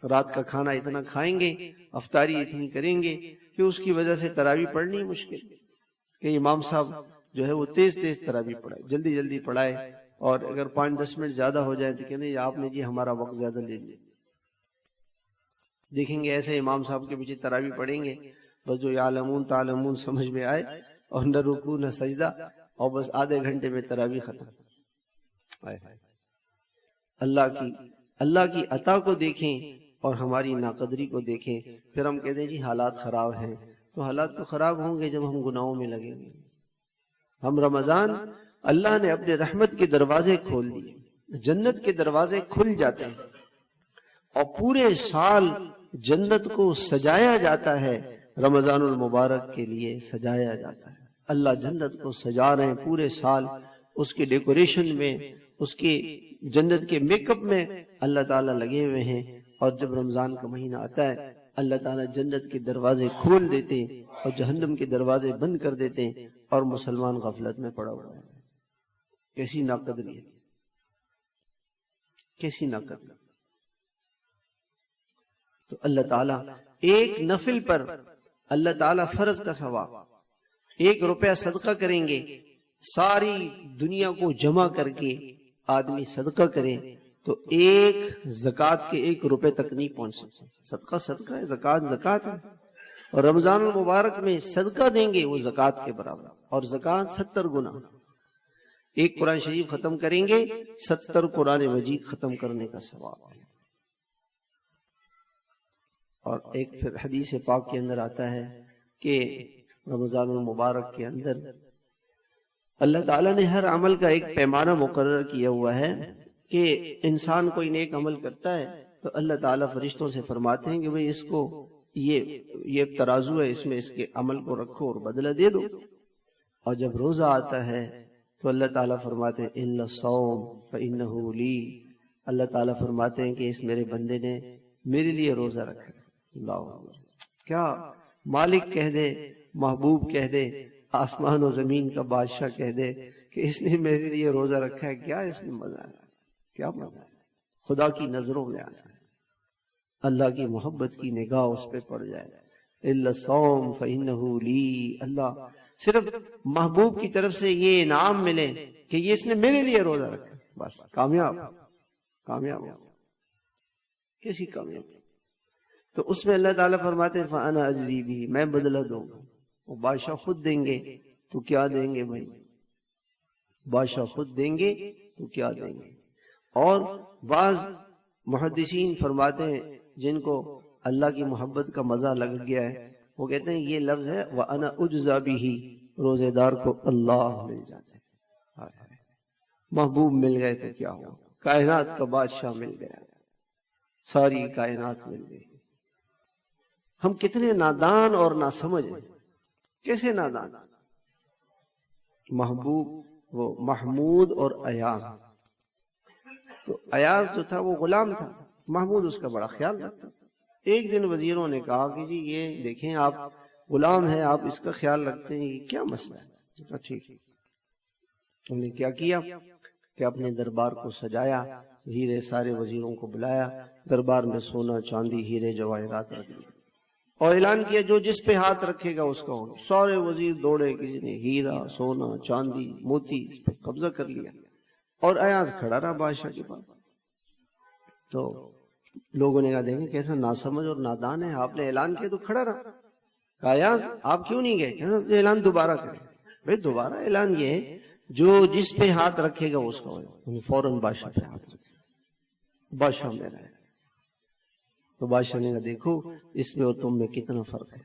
رات کا کھانا اتنا کھائیں گے، افطاری اتنی کریں گے کہ اس کی وجہ سے تراویح پڑھنی مشکل. کہ امام صاحب جو ہے وہ تیز تیز تراویح پڑھائے، جلدی جلدی پڑھائے، اور اگر 5-10 منٹ زیادہ ہو جائے تو کہتے ہیں آپ نے جی ہمارا وقت زیادہ لے لیا. دیکھیں گے ایسے امام صاحب کے پیچھے تراویح پڑھیں گے، بس جو یعلمون تعلمون سمجھ میں آئے، اور نہ رکوع نہ سجدہ، اور بس آدھے گھنٹے میں تراویح ختم. اللہ کی عطا کو دیکھیں اور ہماری ناقدری کو دیکھیں، پھر ہم کہتے ہیں جی حالات خراب ہیں. تو حالات تو خراب ہوں گے جب ہم گناہوں میں لگیں گے. ہم رمضان اللہ نے اپنے رحمت کے دروازے کھول دیے، جنت کے دروازے کھل جاتے ہیں، اور پورے سال جنت کو سجایا جاتا ہے. رمضان المبارک کے لیے سجایا جاتا ہے. اللہ جنت کو سجا رہے ہیں پورے سال، اس کے ڈیکوریشن میں، اس کے جنت کے میک اپ میں اللہ تعالیٰ لگے ہوئے ہیں. اور جب رمضان کا مہینہ آتا ہے اللہ تعالیٰ جنت کے دروازے کھول دیتے ہیں اور جہنم کے دروازے بند کر دیتے ہیں، اور مسلمان غفلت میں پڑا ہوا ہے. کیسی ناقدری ہے، کیسی ناقدری. تو اللہ تعالیٰ ایک نفل پر اللہ تعالیٰ فرض کا ثواب، 1 روپیہ صدقہ کریں گے، ساری دنیا کو جمع کر کے آدمی صدقہ کرے تو ایک زکوٰۃ کے 1 روپے تک نہیں پہنچ سکتا. صدقہ صدقہ ہے، زکوٰۃ زکوٰۃ ہے. اور رمضان المبارک میں صدقہ دیں گے وہ زکوٰۃ کے برابر، اور زکوٰۃ 70 گنا. 1 قرآن شریف ختم کریں گے 70 قرآن مجید ختم کرنے کا ثواب ہے. اور ایک پھر حدیث پاک کے اندر آتا ہے کہ رمضان المبارک کے اندر اللہ تعالیٰ نے ہر عمل کا ایک پیمانہ مقرر کیا ہوا ہے کہ انسان کوئی نیک عمل کرتا ہے تو اللہ تعالیٰ فرشتوں سے فرماتے ہیں کہ بھئی اس کو یہ ترازو ہے، اس میں اس کے عمل کو رکھو اور بدلہ دے دو. اور جب روزہ آتا ہے تو اللہ تعالیٰ فرماتے ہیں اِلَّا الصَّوْمَ فَإِنَّهُ لِي، اللہ تعالیٰ فرماتے ہیں کہ اس میرے بندے نے میرے لیے روزہ رکھا. اللہ، کیا مالک کہہ دے، محبوب کہہ دے، آسمان و زمین کا بادشاہ کہہ دے کہ اس نے میرے لیے روزہ رکھا ہے، کیا اس میں مزہ ہے، کیا مزہ ہے. خدا کی نظروں میں آ جائے، اللہ کی محبت کی نگاہ اس پہ پڑ جائے. اِلَّا الصَّوْمَ فَإِنَّهُ لِي، اللہ صرف محبوب کی طرف سے یہ انعام ملے کہ یہ اس نے میرے لیے روزہ رکھا، بس کامیاب کامیاب. کیسی کامیاب. تو اس میں اللہ تعالیٰ فرماتے ہیں فَأَنَا أَجْزِي بِهِ، میں بدلہ دوں گا. وہ بادشاہ خود دیں گے تو کیا دیں گے بھائی، بادشاہ خود دیں گے تو کیا دیں گے. اور بعض محدثین فرماتے ہیں جن کو اللہ کی محبت کا مزہ لگ گیا ہے، وہ کہتے ہیں یہ لفظ ہے وَأَنَا أُجْزَى بِهِ، روزے دار کو اللہ مل جاتے ہیں. محبوب مل گئے تو کیا ہوا، کائنات کا بادشاہ مل گیا، ساری کائنات مل گئی. ہم کتنے نادان اور ناسمجھ ہیں، کیسے نادان. محبوب وہ محمود اور ایاز، تو ایاز جو تھا وہ غلام تھا، محمود اس کا بڑا خیال رکھتا. ایک دن وزیروں نے کہا کہ جی یہ دیکھیں آپ غلام ہیں، آپ اس کا خیال رکھتے ہیں، یہ کیا مسئلہ ہے. ٹھیک. انہوں نے کیا کیا کہ اپنے دربار کو سجایا، ہیرے سارے وزیروں کو بلایا، دربار میں سونا چاندی ہیرے جواہرات رکھ دیے، اور اعلان کیا جو جس پہ ہاتھ رکھے گا اس کا ہوگا. سارے وزیر دوڑے، کسی نے ہیرا سونا چاندی موتی اس پہ قبضہ کر لیا، اور ایاز کھڑا رہا بادشاہ کے پاس. تو لوگوں نے کہا دیکھیں کیسا ناسمجھ اور نادان ہے، آپ نے اعلان کیا تو کھڑا رہا. کہا ایاز آپ کیوں نہیں گئے؟ کہا اعلان دوبارہ کریں. بھائی دوبارہ اعلان یہ ہے جو جس پہ ہاتھ رکھے گا اس کا ہوگا. فوراً بادشاہ پہ ہاتھ رکھے، بادشاہ میرا ہے. تو بادشاہ نے کہا دیکھو اس میں اور تم میں کتنا فرق ہے.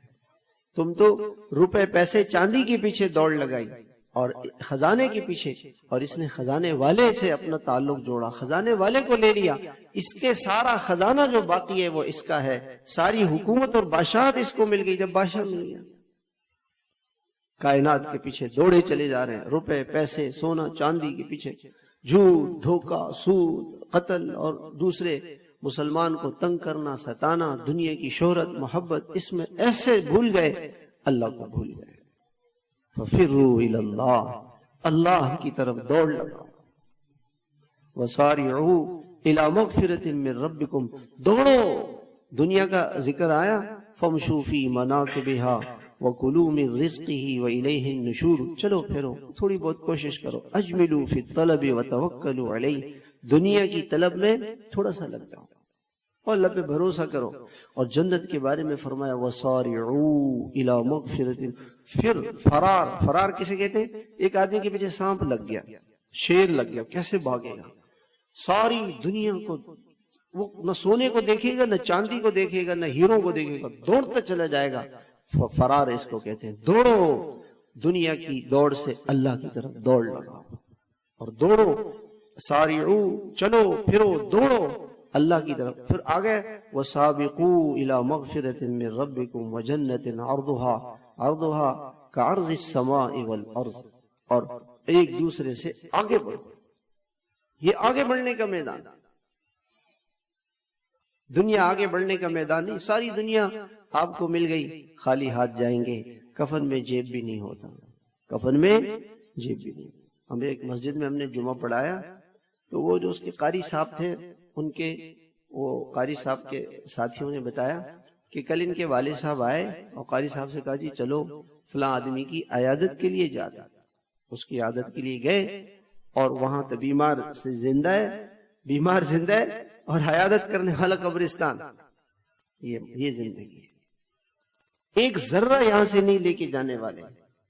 تم تو روپے پیسے چاندی کے پیچھے دوڑ لگائی اور خزانے کے پیچھے، اور اس نے خزانے والے سے اپنا تعلق جوڑا، خزانے والے کو لے لیا. اس کے سارا خزانہ جو باقی ہے وہ اس کا ہے، ساری حکومت اور بادشاہت اس کو مل گئی جب بادشاہ مل گیا. کائنات کے پیچھے دوڑے چلے جا رہے ہیں، روپے پیسے سونا چاندی کے پیچھے، جھوٹ دھوکہ سود قتل اور دوسرے مسلمان کو تنگ کرنا ستانا، دنیا کی شہرت محبت، اس میں ایسے بھول گئے اللہ کو بھول گئے. فَفِرُّوا إِلَى اللَّهِ، اللہ کی طرف دوڑ لگا. وَسَارِعُوا إِلَى مَغْفِرَةٍ مِّن رَبِّكُمْ، دوڑو. دنیا کا ذکر آیا فَامْشُوا فِي مَنَاكِبِهَا وَكُلُوا مِن رِزْقِهِ وَإِلَيْهِ النُّشُورُ. چلو پھرو، تھوڑی بہت کوشش کرو. اجملوا فی الطلب وتوکلوا علیہ. دنیا کی طلب میں تھوڑا سا لگ جاؤ اور اللہ پہ بھروسہ کرو. اور جنت کے بارے میں فرمایا وَسَارِعُوا إِلَى مَغْفِرَةٍ. پھر فرار کسے کہتے ہیں؟ ایک آدمی کے پیچھے سانپ لگ گیا، شیر لگ گیا، کیسے بھاگے گا؟ ساری دنیا کو وہ نہ سونے کو دیکھے گا، نہ چاندی کو دیکھے گا، نہ ہیروں کو دیکھے گا، دوڑتا چلا جائے گا. فرار اس کو کہتے ہیں. دوڑو دنیا کی دوڑ سے اللہ کی طرف دوڑ لگاؤ اور دوڑو. سارعوا، چلو پھرو دوڑو اللہ کی طرف. پھر آگے وَسَابِقُوا إِلَى مَغْفِرَةٍ مِّن رَبِّكُمْ وَجَنَّةٍ عَرْضُهَا كَعَرْضِ السَّمَاءِ وَالْأَرْضِ. اور ایک دوسرے سے آگے بڑھو. یہ آگے بڑھنے کا میدان، دنیا آگے بڑھنے کا میدان نہیں. ساری دنیا آپ کو مل گئی، خالی ہاتھ جائیں گے. کفن میں جیب بھی نہیں ہوتا، کفن میں جیب بھی نہیں. ہمیں ایک مسجد میں ہم نے جمعہ پڑھایا تو وہ جو اس کے قاری صاحب تھے، ان کے وہ قاری صاحب کے ساتھیوں نے بتایا کہ کل ان کے والد صاحب آئے اور قاری صاحب سے کہا جی چلو فلاں آدمی کی عیادت کے لیے جاتا. اس کی عیادت کے لیے گئے اور وہاں تو بیمار سے زندہ ہے، بیمار زندہ ہے اور عیادت کرنے والا قبرستان. یہ زندگی ہے. ایک ذرہ یہاں سے نہیں لے کے جانے والے،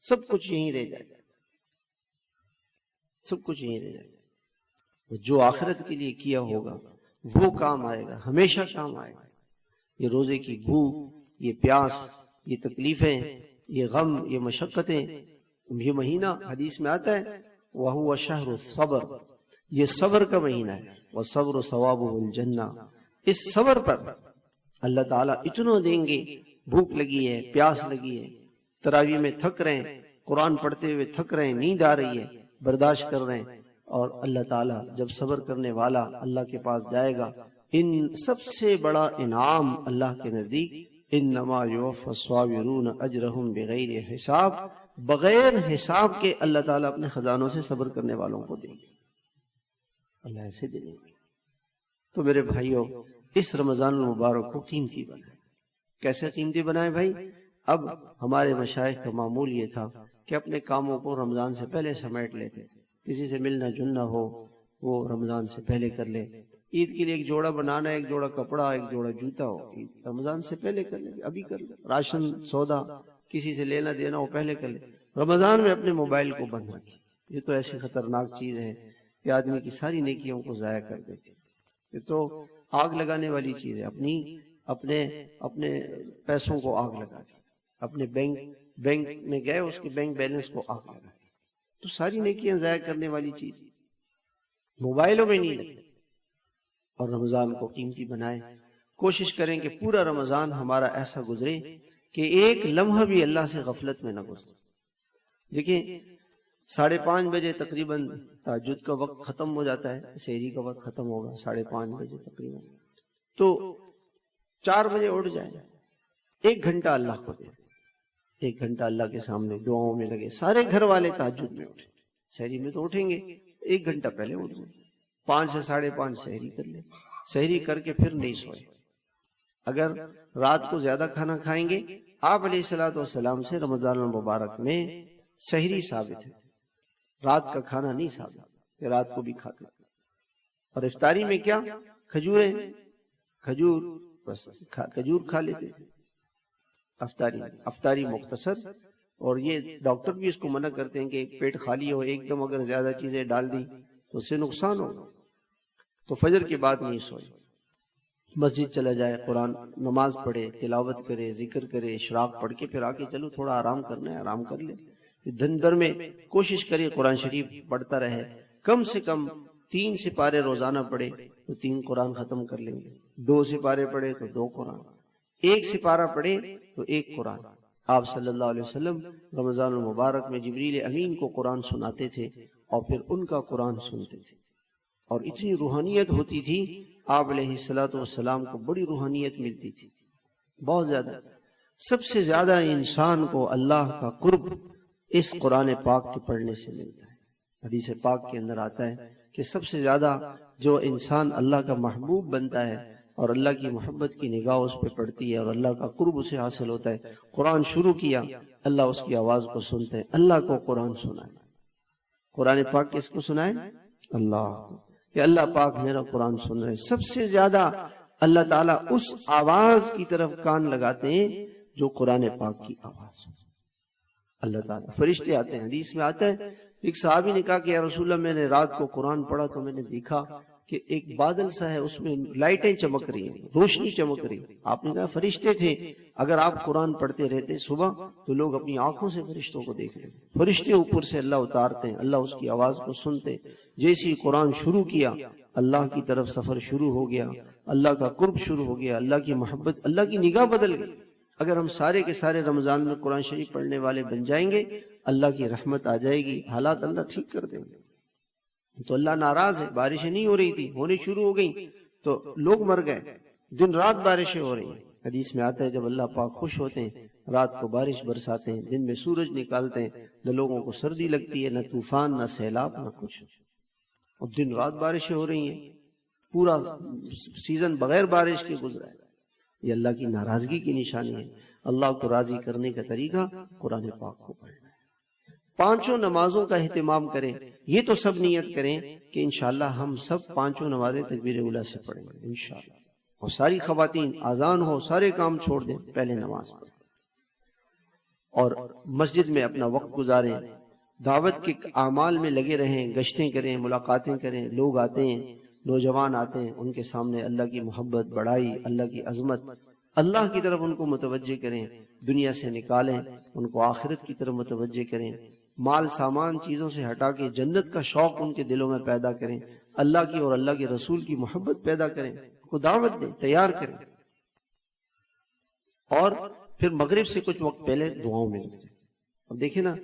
سب کچھ یہیں رہ جائے گا، سب کچھ یہیں رہ جائے گا. جو آخرت کے لیے کیا ہوگا وہ کام آئے گا، ہمیشہ کام آئے گا. یہ روزے کی بھوک، یہ پیاس، یہ تکلیفیں، یہ غم، یہ مشقتیں. یہ مہینہ حدیث میں آتا ہے وَهُوَ شَهْرُ الصَّبْرِ، یہ صبر کا مہینہ ہے. وَالصَّبْرُ ثَوَابُهُ الْجَنَّةُ. اس صبر پر اللہ تعالیٰ اتنا دیں گے. بھوک لگی ہے، پیاس لگی ہے، تراویح میں تھک رہے ہیں، قرآن پڑھتے ہوئے تھک رہے ہیں، نیند آ رہی ہے، برداشت کر رہے ہیں. اور اللہ تعالیٰ جب صبر کرنے والا اللہ کے پاس جائے گا، ان سب سے بڑا انعام اللہ کے نزدیک انما یوفی الصابرون اجرہم بغیر حساب، بغیر حساب کے اللہ تعالیٰ اپنے خزانوں سے صبر کرنے والوں کو دیں گے. اللہ ایسے دیں گے. تو میرے بھائیوں، اس رمضان المبارک کو قیمتی بنائیں. کیسے قیمتی بنائیں بھائی؟ اب ہمارے مشائخ کا معمول یہ تھا کہ اپنے کاموں کو رمضان سے پہلے سمیٹ لیتے. کسی سے ملنا جلنا ہو وہ رمضان سے پہلے کر لے. عید کے لیے ایک جوڑا بنانا، ایک جوڑا کپڑا، ایک جوڑا جوتا ہو، رمضان سے پہلے کر لے، ابھی کر لے. راشن سودا کسی سے لینا دینا ہو پہلے کر لے. رمضان میں اپنے موبائل کو بند رکھیں. یہ تو ایسی خطرناک چیز ہے کہ آدمی کی ساری نیکیوں کو ضائع کر دیتی. یہ تو آگ لگانے والی چیز ہے. اپنے پیسوں کو آگ لگا دی. اپنے بینک میں گئے، اس کے بینک بیلنس کو آگ لگا دی. تو ساری نیکیاں ضائع کرنے والی چیز موبائلوں میں نہیں لگتی. اور رمضان کو قیمتی بنائیں. کوشش کریں کہ پورا رمضان ہمارا ایسا گزرے کہ ایک لمحہ بھی اللہ سے غفلت میں نہ گزرے. دیکھیں 5:30 بجے تقریباً تہجد کا وقت ختم ہو جاتا ہے، سحری کا وقت ختم ہوگا 5:30 بجے تقریباً. تو 4 بجے اٹھ جائیں، 1 گھنٹہ اللہ کو دیں. 1 گھنٹہ اللہ کے سامنے دعاؤں میں لگے. سارے گھر والے تہجد میں اٹھیں. سحری میں تو اٹھیں گے، 1 گھنٹہ پہلے اٹھ جائیں. 5 سے 5:30 سحری کر لیں. سحری کر کے پھر نہیں سوئے. اگر رات کو زیادہ کھانا کھائیں گے، آپ علیہ الصلوۃ والسلام سے رمضان المبارک میں سحری ثابت ہے، رات کا کھانا نہیں ثابت کہ رات کو بھی کھاتے. اور افطاری میں کیا؟ کھجور کھا لیتے تھے. افطاری مختصر. اور یہ ڈاکٹر بھی اس کو منع کرتے ہیں کہ پیٹ خالی ہو، ایک دم اگر زیادہ چیزیں ڈال دی تو اس سے نقصان ہوگا. تو فجر کے بعد نہیں سوئے، مسجد چلا جائے، قرآن نماز پڑھے، تلاوت کرے، ذکر کرے، اشراق پڑھ کے پھر آ کے چلو تھوڑا آرام کرنا ہے آرام کر لے. دن بھر میں کوشش کرے قرآن شریف پڑھتا رہے. کم سے کم 3 سپارے روزانہ پڑھے تو 3 قرآن ختم کر لیں گے. 2 سپارے پڑھے تو 2 قرآن. 1 سپارہ پڑھے تو 1 قرآن. آپ صلی اللہ علیہ وسلم رمضان المبارک میں جبریل امین کو قرآن سناتے تھے اور پھر ان کا قرآن سنتے تھے. اور اتنی روحانیت ہوتی تھی. آپ علیہ الصلوۃ والسلام کو بڑی روحانیت ملتی تھی، بہت زیادہ. سب سے زیادہ انسان کو اللہ کا قرب اس قرآن پاک کے پڑھنے سے ملتا ہے. حدیث پاک کے اندر آتا ہے کہ سب سے زیادہ جو انسان اللہ کا محبوب بنتا ہے اور اللہ کی محبت کی نگاہ اس پہ پڑتی ہے اور اللہ کا قرب اسے حاصل ہوتا ہے. قرآن شروع کیا، اللہ اس کی آواز کو سنتے ہیں. اللہ کو قرآن سنائے. قرآن پاک کس کو سنائے؟ اللہ کو. کہ اللہ پاک میرا قرآن سن رہے. سب سے زیادہ اللہ تعالیٰ اس آواز کی طرف کان لگاتے ہیں جو قرآن پاک کی آواز ہو. اللہ تعالیٰ فرشتے آتے ہیں. حدیث میں آتا ہے ایک صحابی نے کہا کہ یا رسول اللہ میں نے رات کو قرآن پڑھا تو میں نے دیکھا کہ ایک بادل سا ہے، اس میں لائٹیں چمک رہی ہیں، روشنی چمک رہی. آپ نے کہا فرشتے تھے. اگر آپ قرآن پڑھتے رہتے صبح تو لوگ اپنی آنکھوں سے فرشتوں کو دیکھ لیتے. فرشتے اوپر سے اللہ اتارتے ہیں، اللہ اس کی آواز کو سنتے. جیسے قرآن شروع کیا اللہ کی طرف سفر شروع ہو گیا، اللہ کا قرب شروع ہو گیا، اللہ کی محبت، اللہ کی نگاہ بدل گئی. اگر ہم سارے کے سارے رمضان میں قرآن شریف پڑھنے والے بن جائیں گے اللہ کی رحمت آ جائے گی، حالات اللہ ٹھیک کر دیں گے. تو اللہ ناراض ہے. بارشیں نہیں ہو رہی تھی، ہونے شروع ہو گئی تو لوگ مر گئے. دن رات بارشیں ہو رہی ہیں. حدیث میں آتا ہے جب اللہ پاک خوش ہوتے ہیں رات کو بارش برساتے ہیں، دن میں سورج نکالتے ہیں، نہ لوگوں کو سردی لگتی ہے، نہ طوفان، نہ سیلاب، نہ کچھ. اور دن رات بارشیں ہو رہی ہیں، پورا سیزن بغیر بارش کے گزرا ہے. یہ اللہ کی ناراضگی کی نشانی ہے. اللہ کو راضی کرنے کا طریقہ قرآن پاک کو پڑھنا ہے. 5 نمازوں کا اہتمام کریں. یہ تو سب نیت کریں کہ انشاءاللہ ہم سب 5 نمازیں تکبیر اولیٰ سے پڑھیں گے انشاءاللہ. اور ساری خواتین آذان ہو سارے کام چھوڑ دیں، پہلے نماز پڑھیں اور مسجد میں اپنا وقت گزاریں. دعوت کے اعمال میں لگے رہیں، گشتیں کریں، ملاقاتیں کریں. لوگ آتے ہیں، نوجوان آتے ہیں، ان کے سامنے اللہ کی محبت، بڑائی، اللہ کی عظمت، اللہ کی طرف ان کو متوجہ کریں. دنیا سے نکالیں، ان کو آخرت کی طرف متوجہ کریں. مال سامان چیزوں سے ہٹا کے جنت کا شوق ان کے دلوں میں پیدا کریں. اللہ کی اور اللہ کے رسول کی محبت پیدا کریں، کو دعوت دیں، تیار کریں. اور پھر مغرب سے کچھ وقت پہلے دعاؤں میں لگ جائیں. اب دیکھیں نا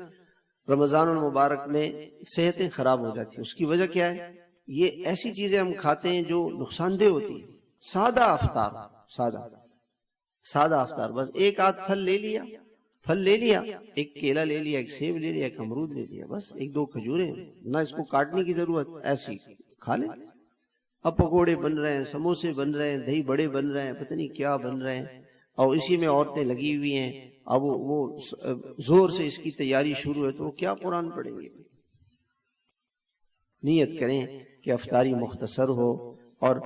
رمضان المبارک میں صحتیں خراب ہو جاتی ہیں. اس کی وجہ کیا ہے؟ یہ ایسی چیزیں ہم کھاتے ہیں جو نقصان دہ ہوتی ہیں. سادہ افطار، بس ایک آدھ پھل لے لیا، ایک کیلا لے لیا، ایک سیب لے لیا، ایک امرود لے لیا، بس 1-2 کھجوریں، نہ اس کو کاٹنے کی ضرورت، ایسی کھا لیں. اب پکوڑے بن رہے ہیں، سموسے بن رہے ہیں، دہی بڑے بن رہے ہیں، پتہ نہیں کیا بن رہے ہیں، اور اسی میں عورتیں لگی ہوئی ہیں. اب وہ زور سے اس کی تیاری شروع ہے تو وہ کیا قرآن پڑھیں گے؟ نیت کریں کہ افطاری مختصر ہو. اور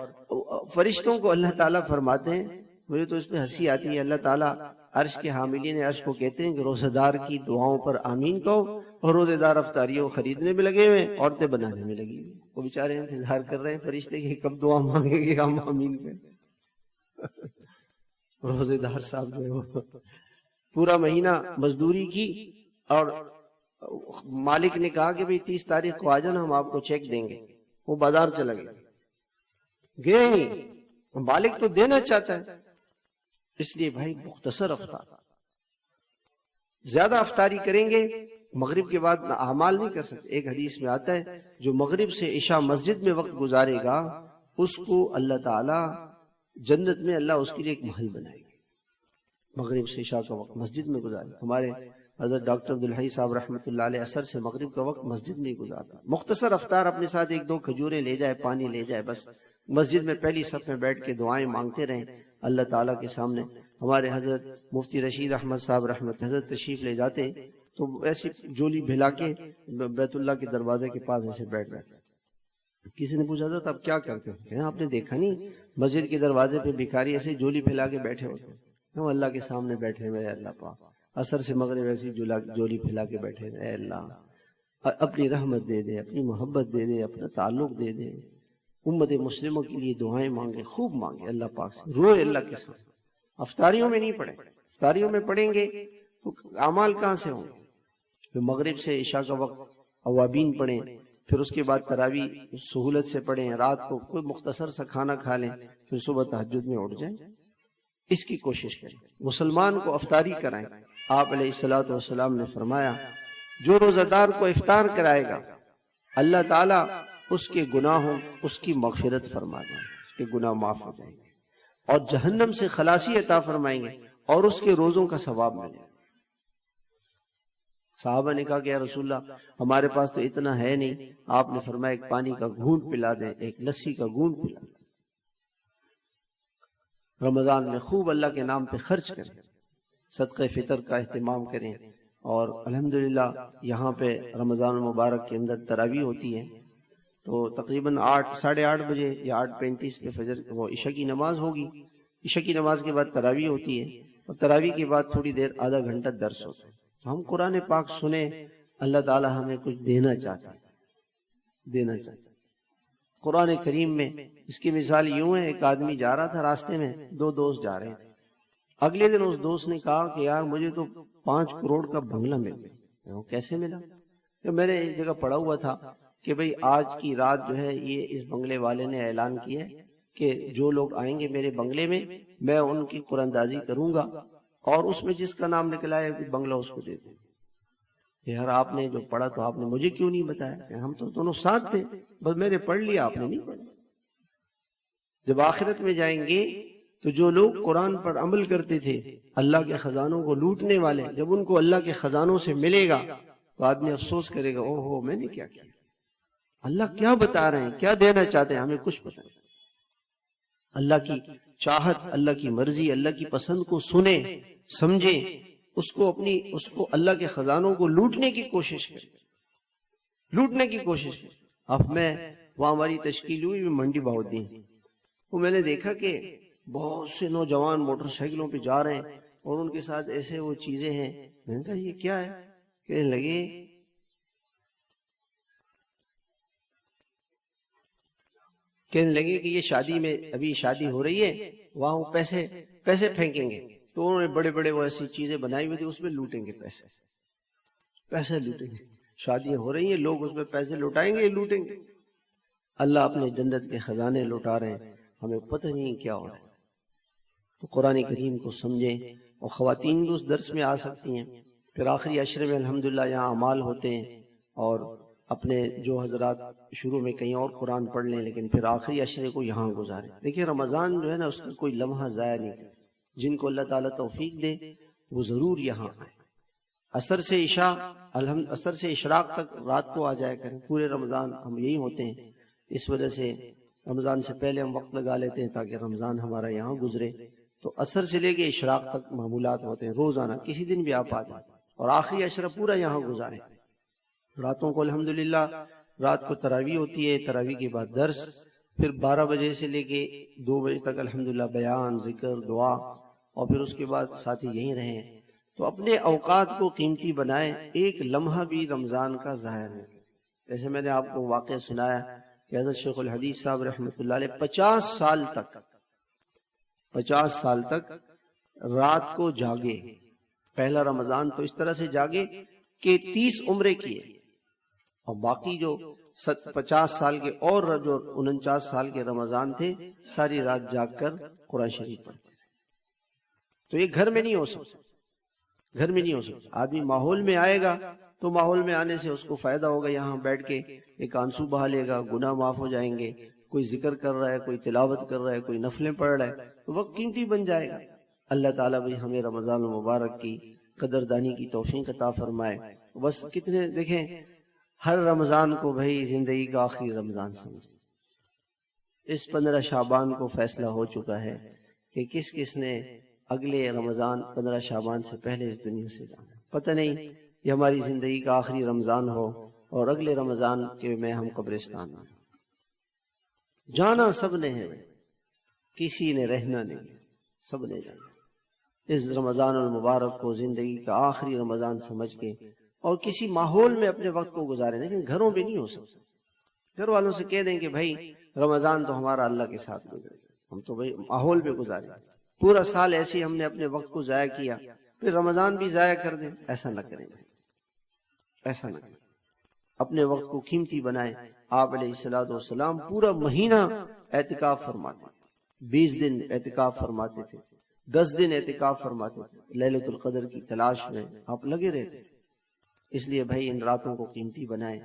فرشتوں کو اللہ تعالیٰ فرماتے ہیں، مجھے تو اس پہ ہنسی آتی ہے، اللہ تعالیٰ عرش کے حاملین عرش کو کہتے ہیں کہ روزہ دار کی دعاؤں پر آمین کہو، اور روزہ دار افطاریوں خریدنے میں لگے ہوئے، عورتیں بنانے میں لگی ہوئی. وہ بیچارے انتظار کر رہے ہیں فرشتے کہ کب دعا مانگیں گے ہم آمین کہیں. روزہ دار صاحب جو ہے وہ پورا مہینہ مزدوری کی اور مالک نے کہا کہ 30 تاریخ کو آ جانا، ہم آپ کو چیک دیں گے. وہ بازار چلا گئے. مالک تو دینا چاہتا ہے، اس لیے بھائی مختصر افطار. زیادہ افطاری کریں گے مغرب کے بعد اعمال نہیں کر سکتے. ایک حدیث میں آتا ہے جو مغرب سے عشاء مسجد میں وقت گزارے گا اس کو اللہ تعالی جنت میں اللہ اس کے لیے ایک محل بنائے گا. مغرب سے عشاء کا وقت مسجد میں گزارے. ہمارے حضرت ڈاکٹر عبدالحی صاحب رحمۃ اللہ علیہ عصر سے مغرب کا وقت مسجد میں گزارتا. مختصر افطار اپنے ساتھ 1-2 کھجوریں لے جائے، پانی لے جائے، بس مسجد میں پہلی صف میں بیٹھ کے دعائیں مانگتے رہیں اللہ تعالیٰ کے سامنے. ہمارے حضرت مفتی رشید احمد صاحب رحمۃ حضرت تشریف لے جاتے تو ایسی جولی بھیلا کے بیت اللہ کے دروازے کے پاس ایسے بیٹھ جاتے. کسی نے پوچھا تھا اب کیا کرتے ہیں؟ کہ آپ نے دیکھا نہیں مسجد کے دروازے پہ بھکاری ایسے جولی پھیلا کے بیٹھے ہوتے ہیں. ہم اللہ کے سامنے بیٹھے ہوئے اللہ پاک عصر سے مغرب ایسی جولی پھیلا کے بیٹھے، اے اللہ اپنی رحمت دے دے، اپنی محبت دے دے، اپنا تعلق دے دے. امت مسلموں کے لیے دعائیں مانگے، خوب مانگے اللہ پاک سے، روئے اللہ کے ساتھ. افطاریوں میں نہیں پڑھیں. افطاریوں میں پڑھیں گے تو اعمال کہاں سے ہوں گے؟ مغرب سے عشاء کا وقت اوابین پڑھیں، پھر اس کے بعد تراویح سہولت سے پڑھیں، رات کو کوئی مختصر سا کھانا کھا لیں، پھر صبح تہجد میں اٹھ جائیں. اس کی کوشش کریں. مسلمان کو افطاری کرائیں. آپ علیہ الصلوۃ والسلام نے فرمایا جو روزہ دار کو افطار کرائے گا اللہ تعالیٰ اس کے گناہوں اس کی مغفرت فرما دیں گے، اس کے گناہ معاف ہو جائیں گے اور جہنم سے خلاصی عطا فرمائیں گے اور اس کے روزوں کا ثواب ملے گا. صحابہ نے کہا کہ یا رسول اللہ ہمارے پاس تو اتنا ہے نہیں. آپ نے فرمایا ایک پانی کا گھونٹ پلا دیں، ایک لسی کا گھونٹ پلا دیں. رمضان میں خوب اللہ کے نام پہ خرچ کریں، صدقہ فطر کا اہتمام کریں، اور الحمدللہ یہاں پہ رمضان المبارک کے اندر تراویح ہوتی ہے، تو تقریباً 8:30 بجے یا 8:35 پہ فجر وہ عشاء کی نماز ہوگی، عشاء کی نماز کے بعد تراویح ہوتی ہے، اور تراویح کے بعد تھوڑی دیر آدھا گھنٹہ درس ہوتا ہے، تو ہم قرآن پاک سنیں، اللہ تعالی ہمیں کچھ دینا چاہتا ہے، دینا چاہتا ہے۔ قرآن کریم میں اس کی مثال یوں ہے، ایک آدمی جا رہا تھا راستے میں، 2 دوست جا رہے تھے، اگلے دن اس دوست نے کہا کہ یار مجھے تو 5 کروڑ کا بنگلہ مل گیا۔ وہ کیسے ملا؟ کہ میں نے ایک جگہ پڑھا ہوا تھا کہ بھئی آج کی رات جو ہے یہ اس بنگلے والے نے اعلان کیا ہے کہ جو لوگ آئیں گے میرے بنگلے میں ان کی قرآن دازی کروں گا، اور اس میں جس کا نام نکلا ہے بنگلہ اس کو دے دوں۔ یار آپ نے جو پڑھا تو آپ نے مجھے کیوں نہیں بتایا؟ ہم تو دونوں ساتھ تھے، بس میں نے پڑھ لیا، آپ نے نہیں پڑھا۔ جب آخرت میں جائیں گے تو جو لوگ قرآن پر عمل کرتے تھے، اللہ کے خزانوں کو لوٹنے والے، جب ان کو اللہ کے خزانوں سے ملے گا تو آدمی افسوس کرے گا، اوہ میں نے کیا کیا، اللہ کیا بتا رہے ہیں، کیا دینا چاہتے ہیں، ہمیں کچھ پتہ نہیں۔ اللہ کی چاہت، اللہ کی مرضی، اللہ کی پسند کو سنیں، سمجھیں، اس کو اللہ کے خزانوں کو لوٹنے کی کوشش کریں، لوٹنے کی کوشش کریں۔ اب میں وہاں ہماری تشکیل ہوئی منڈی بہودین، وہ میں نے دیکھا کہ بہت سے نوجوان موٹر سائیکلوں پہ جا رہے ہیں اور ان کے ساتھ ایسے وہ چیزیں ہیں۔ میں نے کہا یہ کیا ہے؟ کہنے لگے کہ یہ شادی میں ابھی شادی ہو رہی ہے، وہاں وہ پیسے پھینکیں گے، تو انہوں نے بڑے بڑے وہ ایسی چیزیں بنائی ہوئی تھی، اس میں لوٹیں گے، پیسے لوٹیں گے، شادیاں ہو رہی ہیں، لوگ اس میں پیسے لوٹائیں گے، لوٹیں گے۔ اللہ اپنے جنت کے خزانے لوٹا رہے ہیں، ہمیں پتہ نہیں کیا ہو رہا ہے۔ تو قرآن کریم کو سمجھیں، اور خواتین بھی اس درس میں آ سکتی ہیں۔ پھر آخری عشرے میں الحمدللہ یہاں اعمال ہوتے ہیں، اور اپنے جو حضرات شروع میں کہیں اور قرآن پڑھ لیں لیکن پھر آخری عشرے کو یہاں گزاریں۔ دیکھیں رمضان جو ہے نا، اس کا کوئی لمحہ ضائع نہیں کرے، جن کو اللہ تعالیٰ توفیق دے وہ ضرور یہاں آئیں۔ عصر سے اشراق تک رات کو آ جایا کریں، پورے رمضان ہم یہی ہوتے ہیں، اس وجہ سے رمضان سے پہلے ہم وقت لگا لیتے ہیں تاکہ رمضان ہمارا یہاں گزرے۔ تو عصر سے لے کے اشراق تک معمولات ہوتے ہیں روزانہ، کسی دن بھی آپ آ جائیں، اور آخری عشرہ پورا یہاں گزاریں۔ راتوں کو الحمدللہ رات کو تراویح ہوتی ہے، تراویح کے بعد درس، پھر 12 بجے سے لے کے 2 بجے تک الحمدللہ بیان، ذکر، دعا، اور پھر اس کے بعد ساتھی یہیں رہیں۔ تو اپنے اوقات کو قیمتی بنائیں، ایک لمحہ بھی رمضان کا ضائع نہیں۔ جیسے میں نے آپ کو واقعہ سنایا کہ حضرت شیخ الحدیث صاحب رحمۃ اللہ علیہ 50 سال تک رات کو جاگے۔ پہلا رمضان تو اس طرح سے جاگے کہ 30 عمرے کیے، اور باقی جو 50 سال کے اور جو 49 سال کے رمضان تھے، ساری رات جاگ کر قرآن شریف پڑھتے تھے۔ تو یہ گھر میں نہیں ہو سکتا، گھر میں نہیں ہو سکتا۔ آدمی ماحول میں آئے گا تو ماحول میں آنے سے اس کو فائدہ ہوگا، یہاں بیٹھ کے ایک آنسو بہا لے گا، گناہ معاف ہو جائیں گے، کوئی ذکر کر رہا ہے، کوئی تلاوت کر رہا ہے، کوئی نفلیں پڑھ رہا ہے، تو وقت قیمتی بن جائے گا۔ اللہ تعالیٰ بھی ہمیں رمضان المبارک کی قدردانی کی توفیق عطا فرمائے۔ بس کتنے دیکھیں، ہر رمضان کو بھائی زندگی کا آخری رمضان سمجھیں۔ اس 15 شعبان کو فیصلہ ہو چکا ہے کہ کس کس نے اگلے رمضان 15 شعبان سے پہلے اس دنیا سے جانا۔ پتہ نہیں یہ ہماری زندگی کا آخری رمضان ہو اور اگلے رمضان کے میں ہم قبرستان میں۔ جانا سب نے ہے، کسی نے رہنا نہیں، سب نے جانا۔ اس رمضان المبارک کو زندگی کا آخری رمضان سمجھ کے اور کسی ماحول میں اپنے وقت کو گزاریں، لیکن گھروں پہ نہیں ہو سکتا۔ گھر والوں سے کہہ دیں کہ بھائی رمضان تو ہمارا اللہ کے ساتھ گزرے، ہم تو بھائی ماحول پہ گزاریں، پورا سال ایسے ہی ہم نے اپنے وقت کو ضائع کیا، پھر رمضان بھی ضائع کر دیں۔ ایسا نہ کریں، ایسا نہ کریں، اپنے وقت کو قیمتی بنائیں۔ آپ علیہ الصلوۃ والسلام پورا مہینہ اعتکاف فرماتے، 20 دن اعتکاف فرماتے تھے، 10 دن اعتکاف فرماتے تھے، لیلۃ القدر کی تلاش میں آپ لگے رہتے تھے۔ اس لیے بھائی ان راتوں کو قیمتی بنائیں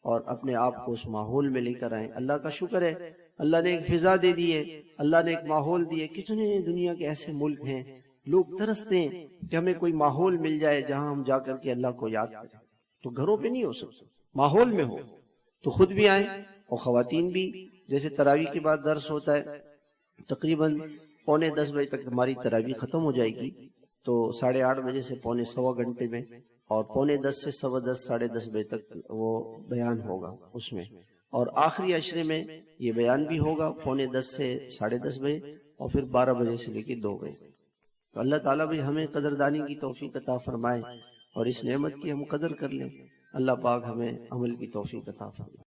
اور اپنے آپ کو اس ماحول میں لے کر آئیں۔ اللہ کا شکر ہے، اللہ نے ایک فضا دے دی ہے، اللہ نے ایک ماحول دیے۔ کتنے دنیا کے ایسے ملک ہیں، لوگ ترستے ہیں کہ ہمیں کوئی ماحول مل جائے جہاں ہم جا کر کے اللہ کو یاد کریں۔ تو گھروں پہ نہیں ہو سکتا، ماحول میں ہو تو خود بھی آئیں اور خواتین بھی۔ جیسے تراویح کے بعد درس ہوتا ہے، تقریباً 9:45 بجے تک ہماری تراویح ختم ہو جائے گی، تو 8:30 بجے سے 9:15 گھنٹے میں، اور 9:10 سے 10:15 10:30 بجے تک وہ بیان ہوگا اس میں، اور آخری عشرے میں یہ بیان بھی ہوگا 9:15 سے 10:30 بجے، اور پھر 12 بجے سے لے کے 2 بجے۔ تو اللہ تعالیٰ بھی ہمیں قدردانی کی توفیق عطا فرمائے اور اس نعمت کی ہم قدر کر لیں۔ اللہ پاک ہمیں عمل کی توفیق عطا فرمائے۔